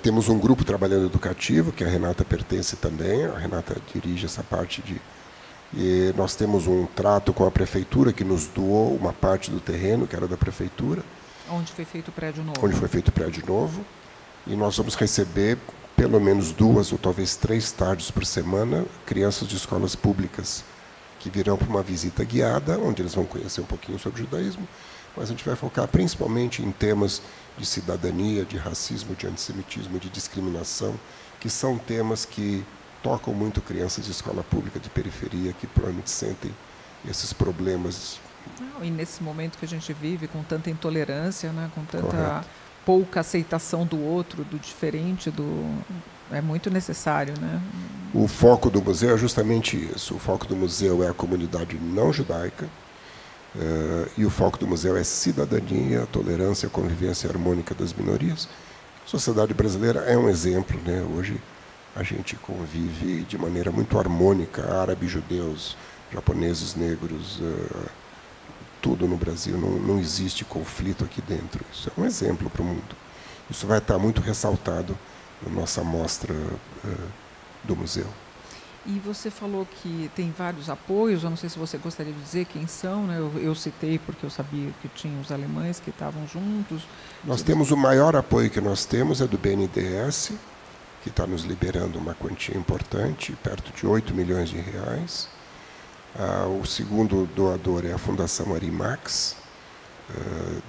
Temos um grupo trabalhando educativo, que a Renata pertence também. A Renata dirige essa parte de... E nós temos um trato com a prefeitura, que nos doou uma parte do terreno, que era da prefeitura. Onde foi feito o prédio novo. Onde foi feito o prédio novo. E nós vamos receber pelo menos 2 ou talvez 3 tardes por semana crianças de escolas públicas que virão para uma visita guiada, onde eles vão conhecer um pouquinho sobre o judaísmo, mas a gente vai focar principalmente em temas de cidadania, de racismo, de antissemitismo, de discriminação, que são temas que tocam muito crianças de escola pública de periferia, que provavelmente sentem esses problemas. E nesse momento que a gente vive, com tanta intolerância, né, com tanta pouca aceitação do outro, do diferente, é muito necessário, né? O foco do museu é justamente isso. O foco do museu é a comunidade não judaica, e o foco do museu é cidadania, tolerância, convivência harmônica das minorias. A sociedade brasileira é um exemplo, né? Hoje a gente convive de maneira muito harmônica, árabes, judeus, japoneses, negros, tudo no Brasil, não existe conflito aqui dentro. Isso é um exemplo para o mundo. Isso vai estar muito ressaltado na nossa mostra do museu. E você falou que tem vários apoios, eu não sei se você gostaria de dizer quem são, né? Eu citei porque eu sabia que tinha os alemães que estavam juntos. Nós temos o maior apoio que nós temos é do BNDES, que está nos liberando uma quantia importante, perto de 8 milhões de reais. O segundo doador é a Fundação Arimax,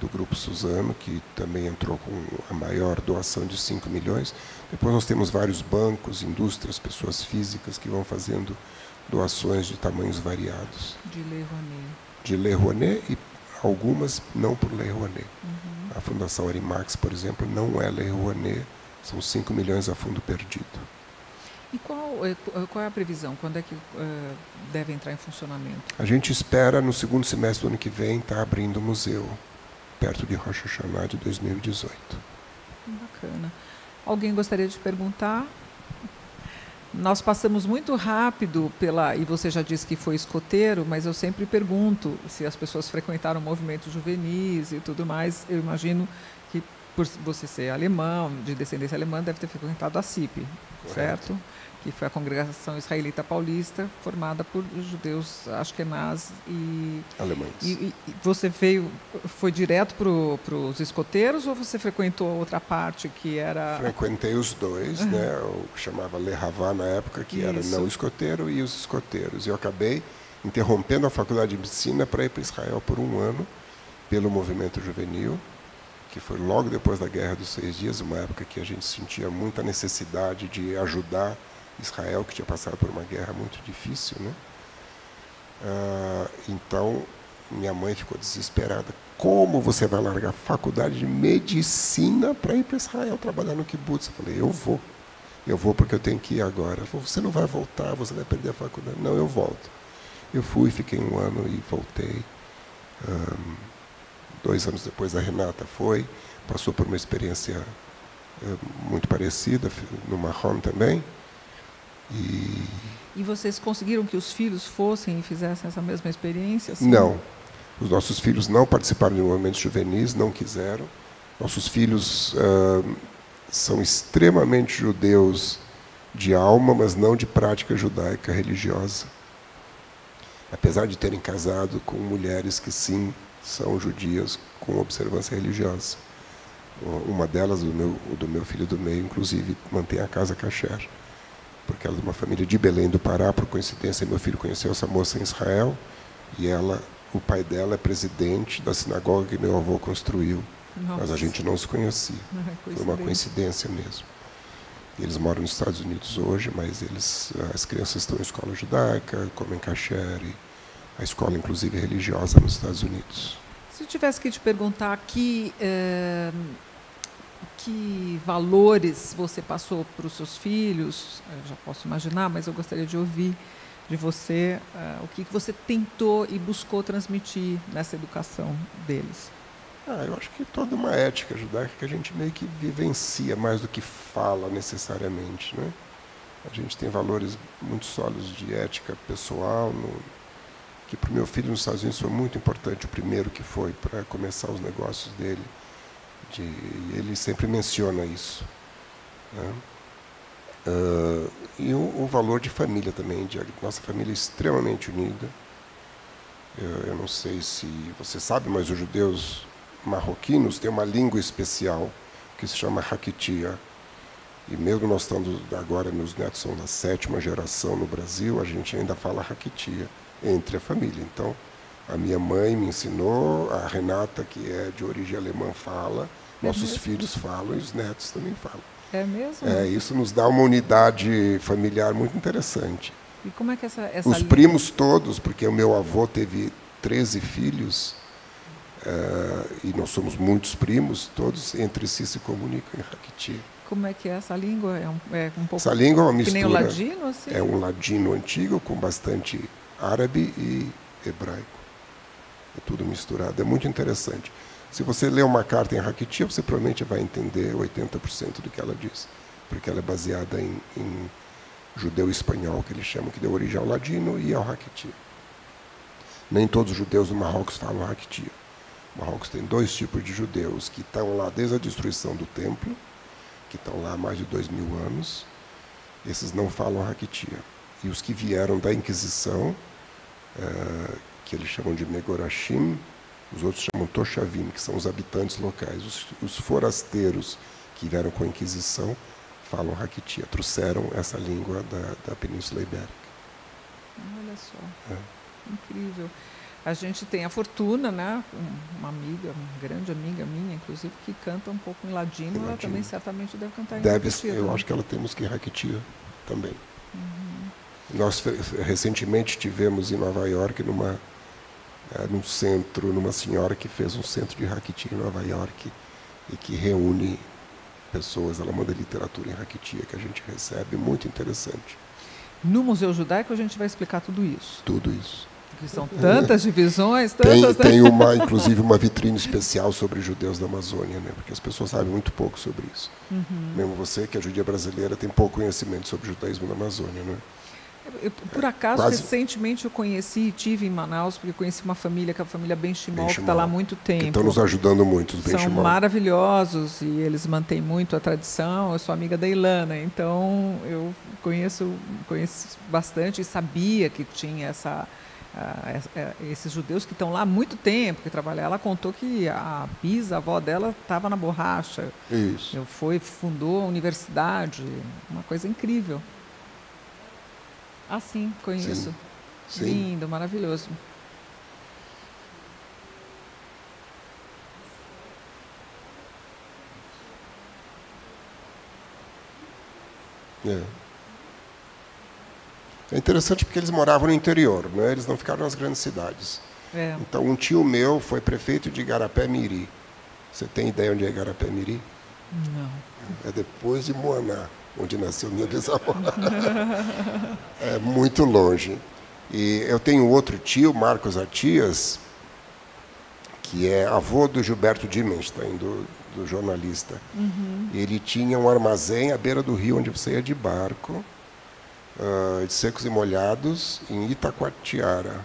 do Grupo Suzano, que também entrou com a maior doação de 5 milhões. Depois nós temos vários bancos, indústrias, pessoas físicas que vão fazendo doações de tamanhos variados. De Lei Rouanet. De Lei Rouanet e algumas não por Lei Rouanet. A Fundação Arimax, por exemplo, não é Lei Rouanet, são 5 milhões a fundo perdido. E qual é a previsão? Quando é que deve entrar em funcionamento? A gente espera, no segundo semestre do ano que vem, estar abrindo o museu, perto de Rosh Hashanah de 2018. Bacana. Alguém gostaria de perguntar? Nós passamos muito rápido e você já disse que foi escoteiro, mas eu sempre pergunto se as pessoas frequentaram movimentos juvenis e tudo mais. Eu imagino que, por você ser alemão, de descendência alemã, deve ter frequentado a CIP, certo? Que foi a Congregação Israelita Paulista, formada por judeus ashkenazes e alemães. E você foi direto para os escoteiros ou você frequentou a outra parte que era... Frequentei os dois, né? Eu chamava Lehavá na época, que era não escoteiro, e os escoteiros. E eu acabei interrompendo a faculdade de medicina para ir para Israel por 1 ano, pelo movimento juvenil, que foi logo depois da Guerra dos 6 Dias, uma época que a gente sentia muita necessidade de ajudar Israel, que tinha passado por uma guerra muito difícil, né? Então, minha mãe ficou desesperada. Como você vai largar a faculdade de medicina para ir para Israel trabalhar no kibbutz? Eu falei, eu vou porque eu tenho que ir agora. Ela falou, você não vai voltar, você vai perder a faculdade. Não, eu volto. Eu fui, fiquei 1 ano e voltei. 2 anos depois a Renata passou por uma experiência muito parecida, no Marrom também. E vocês conseguiram que os filhos fossem e fizessem essa mesma experiência? Assim? Não. Os nossos filhos não participaram de movimentos juvenis, não quiseram. Nossos filhos são extremamente judeus de alma, mas não de prática judaica religiosa. Apesar de terem casado com mulheres que, sim, são judias com observância religiosa. Uma delas, do meu filho do meio, inclusive, mantém a casa kasher, porque ela é de uma família de Belém do Pará. Por coincidência, meu filho conheceu essa moça em Israel, e o pai dela é presidente da sinagoga que meu avô construiu. Nossa. Mas a gente não se conhecia. Foi uma coincidência mesmo. Eles moram nos Estados Unidos hoje, mas as crianças estão em escola judaica, comem kasher, e a escola, inclusive, religiosa nos Estados Unidos. Se eu tivesse que te perguntar que valores você passou para os seus filhos, eu já posso imaginar, mas eu gostaria de ouvir de você o que você tentou e buscou transmitir nessa educação deles. Eu acho que toda uma ética judaica que a gente meio que vivencia mais do que fala necessariamente, né? A gente tem valores muito sólidos de ética pessoal, que para o meu filho nos Estados Unidos foi muito importante, o primeiro que foi para começar os negócios dele. Ele sempre menciona isso, né? E o valor de família também, de nossa família é extremamente unida. Eu não sei se você sabe, mas os judeus marroquinos têm uma língua especial que se chama Hakitia. E mesmo nós estando agora, meus netos são da 7ª geração no Brasil, a gente ainda fala Hakitia entre a família. Então, a minha mãe me ensinou, a Renata, que é de origem alemã, fala, nossos filhos falam e os netos também falam. É mesmo? Isso nos dá uma unidade familiar muito interessante. E como é que os primos todos, porque o meu avô teve 13 filhos, e nós somos muitos primos, todos entre si se comunicam em Hakitia. Como é que é essa língua? É um pouco essa língua é uma mistura. Que nem o ladino, assim? É um ladino antigo com bastante árabe e hebraico. É tudo misturado. É muito interessante. Se você ler uma carta em Hakitia, você provavelmente vai entender 80% do que ela diz, porque ela é baseada em judeu espanhol, que eles chamam, que deu origem ao ladino e ao Hakitia. Nem todos os judeus do Marrocos falam Hakitia. O Marrocos tem 2 tipos de judeus que estão lá desde a destruição do templo, que estão lá há mais de 2000 anos. Esses não falam Hakitia. E os que vieram da Inquisição, que eles chamam de Megorashim, os outros chamam Toshavim, que são os habitantes locais. Os forasteiros que vieram com a Inquisição falam Hakitia, trouxeram essa língua da Península Ibérica. Olha só, incrível. A gente tem a fortuna, né? Uma amiga, uma grande amiga minha, inclusive, que canta um pouco em ladino. Ela também certamente deve cantar em Hakitia. Eu acho que ela tem música em Hakitia também. Nós recentemente tivemos em Nova York, num centro, numa senhora que fez um centro de Hakitia em Nova York e que reúne pessoas. Ela manda literatura em Hakitia que a gente recebe, muito interessante. No Museu Judaico a gente vai explicar tudo isso. Tudo isso. Porque são tantas divisões, Tem inclusive uma vitrine especial sobre judeus da Amazônia, né? Porque as pessoas sabem muito pouco sobre isso. Mesmo você, que é judia brasileira, tem pouco conhecimento sobre o judaísmo na Amazônia, né? Por acaso, recentemente eu conheci e tive em Manaus, porque conheci uma família, que é a família Benchimol, que está lá há muito tempo. Que estão nos ajudando muito, os Benchimol. São maravilhosos e eles mantêm muito a tradição. Eu sou amiga da Ilana, então eu conheço bastante e sabia que tinha esses judeus que estão lá há muito tempo, que trabalham. Ela contou que a bisavó dela estava na borracha. Isso. Fundou a universidade, uma coisa incrível. Ah, sim, conheço. Sim. Lindo, maravilhoso. É interessante porque eles moravam no interior, né? Eles não ficaram nas grandes cidades. Então, um tio meu foi prefeito de Igarapé-Miri. Você tem ideia onde é Igarapé-Miri? Não. É depois de Moaná, onde nasceu minha bisavó. É muito longe. E eu tenho outro tio, Marcos Atias, que é avô do Gilberto Dimenstein, do jornalista. Ele tinha um armazém à beira do rio, onde você ia de barco, de secos e molhados, em Itacoatiara,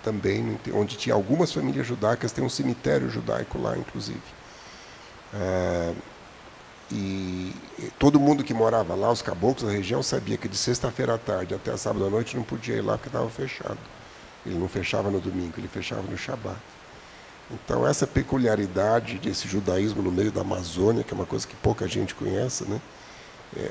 também, onde tinha algumas famílias judaicas, tem um cemitério judaico lá, inclusive. E todo mundo que morava lá, os caboclos da região, sabia que de sexta-feira à tarde até sábado à noite não podia ir lá porque estava fechado. Ele não fechava no domingo, ele fechava no Shabat. Então, essa peculiaridade desse judaísmo no meio da Amazônia, que é uma coisa que pouca gente conhece, né?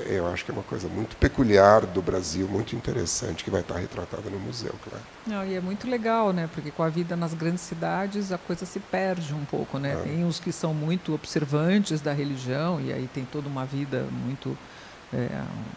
Eu acho que é uma coisa muito peculiar do Brasil, muito interessante, que vai estar retratada no museu, claro. Não, e é muito legal, né? Porque com a vida nas grandes cidades a coisa se perde um pouco, né? Tem uns que são muito observantes da religião e aí tem toda uma vida muito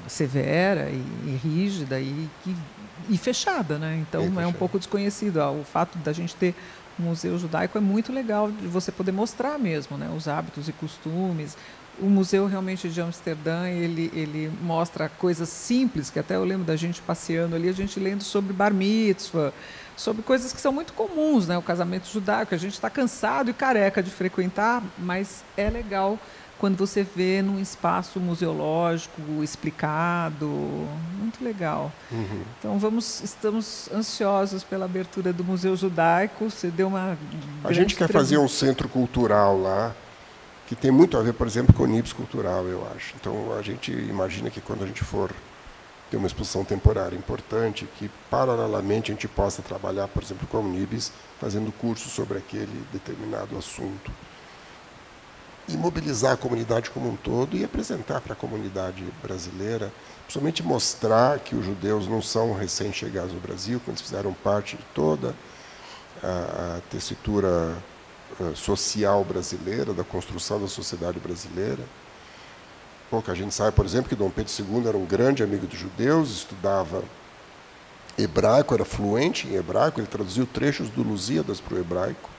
severa e rígida e fechada, né? Então é um pouco desconhecido. O fato da gente ter um museu judaico é muito legal de você poder mostrar mesmo, né? Os hábitos e costumes. O museu realmente de Amsterdã, ele mostra coisas simples, que até eu lembro da gente passeando ali, a gente lendo sobre bar mitzvah, sobre coisas que são muito comuns, né? O casamento judaico, a gente está cansado e careca de frequentar, mas é legal quando você vê num espaço museológico, explicado, muito legal. Então estamos ansiosos pela abertura do Museu Judaico. Você deu uma... A gente quer fazer um centro cultural lá, que tem muito a ver, por exemplo, com o NIBS cultural, eu acho. Então, a gente imagina que quando a gente for ter uma exposição temporária importante, que, paralelamente, a gente possa trabalhar, por exemplo, com o NIBS, fazendo cursos sobre aquele determinado assunto. E mobilizar a comunidade como um todo e apresentar para a comunidade brasileira, principalmente mostrar que os judeus não são recém-chegados no Brasil, quando eles fizeram parte de toda a tessitura social brasileira, da construção da sociedade brasileira. Pouca gente sabe, por exemplo, que Dom Pedro II era um grande amigo dos judeus, estudava hebraico, era fluente em hebraico, ele traduziu trechos do Lusíadas para o hebraico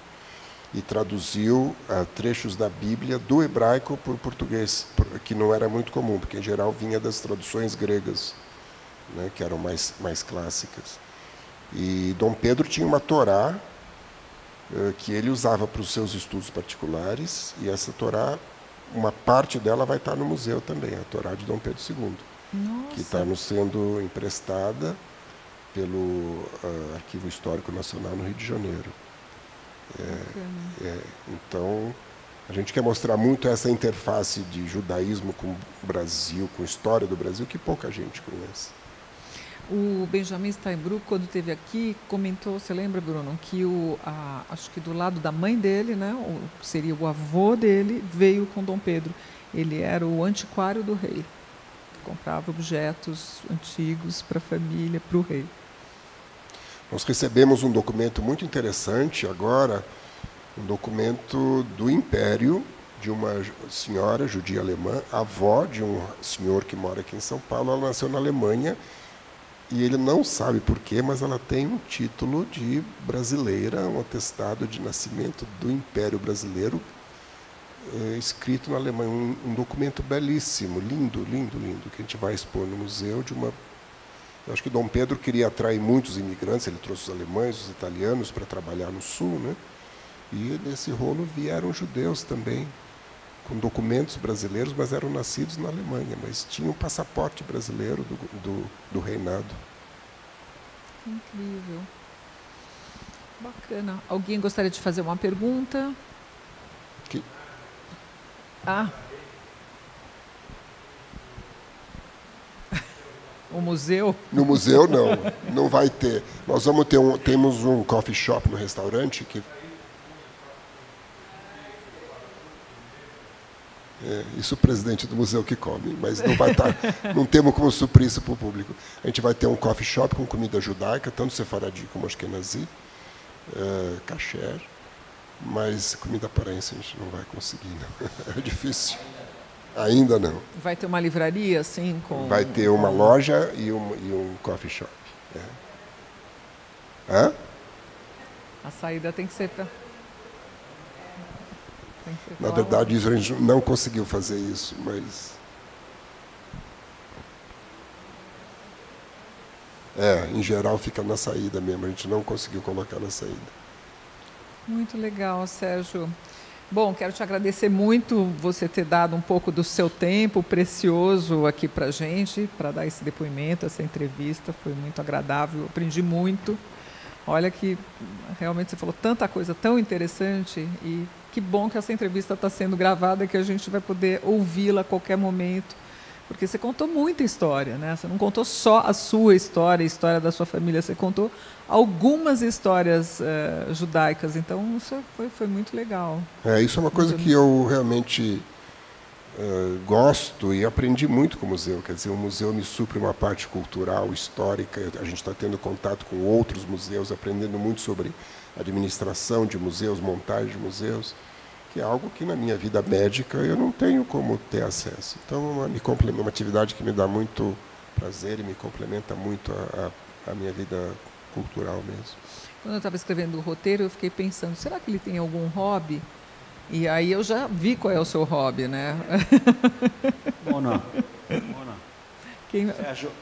e traduziu trechos da Bíblia do hebraico para o português, que não era muito comum, porque em geral vinha das traduções gregas, né, que eram mais clássicas. E Dom Pedro tinha uma Torá que ele usava para os seus estudos particulares, e essa Torá, uma parte dela vai estar no museu também, a Torá de Dom Pedro II, que está nos sendo emprestada pelo Arquivo Histórico Nacional no Rio de Janeiro. Então, a gente quer mostrar muito essa interface de judaísmo com o Brasil, com a história do Brasil, que pouca gente conhece. O Benjamin Steinbrück, quando esteve aqui, comentou, você lembra, Bruno, que acho que do lado da mãe dele, né, seria o avô dele, veio com Dom Pedro. Ele era o antiquário do rei. Comprava objetos antigos para a família, para o rei. Nós recebemos um documento muito interessante agora, um documento do Império, de uma senhora judia alemã, avó de um senhor que mora aqui em São Paulo. Ela nasceu na Alemanha e ele não sabe porquê, mas ela tem um título de brasileira, um atestado de nascimento do Império Brasileiro, escrito na Alemanha, um documento belíssimo, lindo, lindo, lindo, que a gente vai expor no museu de uma... Eu acho que Dom Pedro queria atrair muitos imigrantes, ele trouxe os alemães, os italianos para trabalhar no sul, né? E nesse rolo vieram judeus também, com documentos brasileiros, mas eram nascidos na Alemanha, mas tinham um passaporte brasileiro do reinado. Incrível. Bacana. Alguém gostaria de fazer uma pergunta? O museu? No museu, não. Não vai ter. Nós vamos ter temos um coffee shop no restaurante que... isso o presidente do museu que come, mas não vai estar, não temos como suprir isso para o público. A gente vai ter um coffee shop com comida judaica, tanto sefaradi como ashkenazi, kasher, mas comida paraense a gente não vai conseguir, não. É difícil. Ainda não. Vai ter uma livraria, assim, com... Vai ter uma loja e um coffee shop. Hã? A saída tem que ser para... Na verdade, a gente não conseguiu fazer isso, mas... em geral fica na saída mesmo, a gente não conseguiu colocar na saída. Muito legal, Sérgio. Bom, quero te agradecer muito você ter dado um pouco do seu tempo precioso aqui para a gente, para dar esse depoimento, essa entrevista. Foi muito agradável, aprendi muito. Olha que realmente você falou tanta coisa tão interessante e que bom que essa entrevista está sendo gravada, que a gente vai poder ouvi-la a qualquer momento, porque você contou muita história, né? Você não contou só a sua história, a história da sua família, você contou algumas histórias judaicas, então isso foi muito legal. Isso é uma coisa que eu realmente gosto e aprendi muito com o museu. Quer dizer, o museu me supre uma parte cultural, histórica, a gente está tendo contato com outros museus, aprendendo muito sobre administração de museus, montagem de museus, que é algo que na minha vida médica eu não tenho como ter acesso. Então, é uma atividade que me dá muito prazer e me complementa muito a minha vida cultural mesmo. Quando eu estava escrevendo o roteiro, eu fiquei pensando, será que ele tem algum hobby? E aí eu já vi qual é o seu hobby, né? Mona. Sérgio,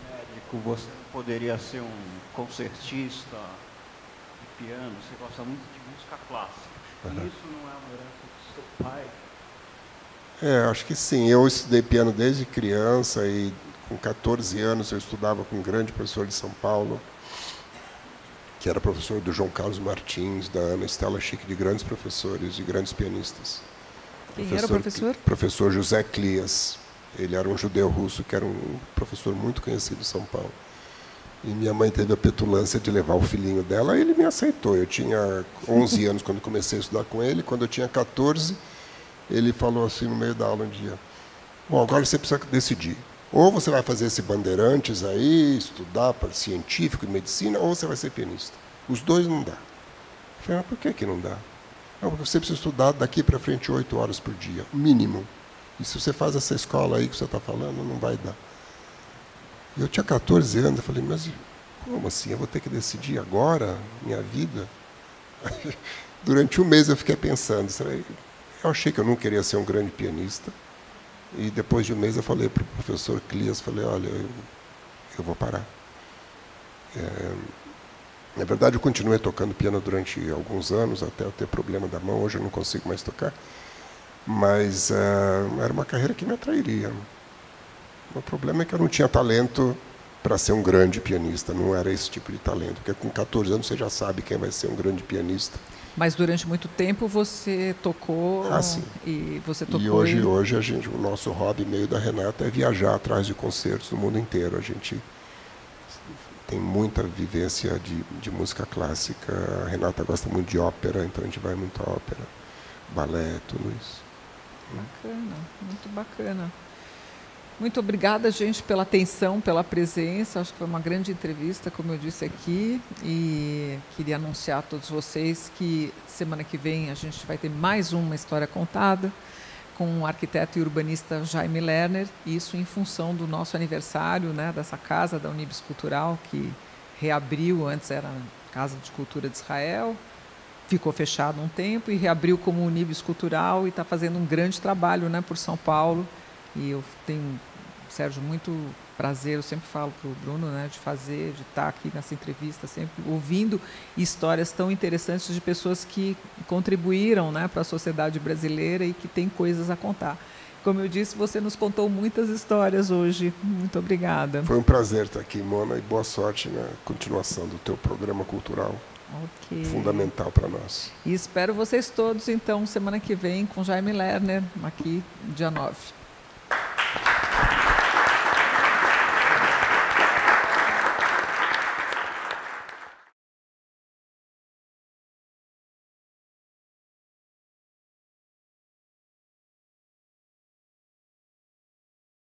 médico, você poderia ser um concertista de piano, você gosta muito de música clássica. Uhum. Isso não é uma herança do seu pai? Acho que sim. Eu estudei piano desde criança e com 14 anos eu estudava com um grande professor de São Paulo, que era professor do João Carlos Martins, da Ana Estela Chique, de grandes professores, de grandes pianistas. Quem era o professor? Professor José Clias. Ele era um judeu russo, que era um professor muito conhecido em São Paulo. E minha mãe teve a petulância de levar o filhinho dela, e ele me aceitou. Eu tinha 11 anos quando comecei a estudar com ele. Quando eu tinha 14, ele falou assim no meio da aula um dia: bom, agora você precisa decidir. Ou você vai fazer esse Bandeirantes aí, estudar para científico e medicina, ou você vai ser pianista. Os dois não dá. Eu falei, mas por que não dá? Não, porque você precisa estudar daqui para frente 8 horas por dia, mínimo. E se você faz essa escola aí que você está falando, não vai dar. Eu tinha 14 anos, eu falei, mas como assim? Eu vou ter que decidir agora minha vida? Durante um mês eu fiquei pensando. Eu achei que eu não queria ser um grande pianista. E depois de um mês eu falei para o professor Clias, falei, olha, eu vou parar. Na verdade, eu continuei tocando piano durante alguns anos, até eu ter problema da mão. Hoje eu não consigo mais tocar. Mas era uma carreira que me atrairia. O problema é que eu não tinha talento para ser um grande pianista, não era esse tipo de talento, porque com 14 anos você já sabe quem vai ser um grande pianista. Mas durante muito tempo você tocou sim. E você tocou. E hoje o nosso hobby meio da Renata é viajar atrás de concertos no mundo inteiro. A gente tem muita vivência de música clássica. A Renata gosta muito de ópera, então a gente vai muito à ópera, balé, tudo isso. Bacana, muito bacana. Muito obrigada, gente, pela atenção, pela presença. Acho que foi uma grande entrevista, como eu disse aqui. E queria anunciar a todos vocês que semana que vem a gente vai ter mais uma história contada com o arquiteto e urbanista Jaime Lerner. Isso em função do nosso aniversário, né, dessa casa da Unibis Cultural, que reabriu, antes era a Casa de Cultura de Israel, ficou fechado um tempo e reabriu como Unibis Cultural e está fazendo um grande trabalho, né, por São Paulo. E eu tenho, Sérgio, muito prazer, eu sempre falo para o Bruno, né, de estar aqui nessa entrevista, sempre ouvindo histórias tão interessantes de pessoas que contribuíram, né, para a sociedade brasileira e que têm coisas a contar. Como eu disse, você nos contou muitas histórias hoje. Muito obrigada. Foi um prazer estar aqui, Mona, e boa sorte na continuação do teu programa cultural. Okay. Fundamental para nós. E espero vocês todos, então, semana que vem, com Jaime Lerner, aqui, dia 9.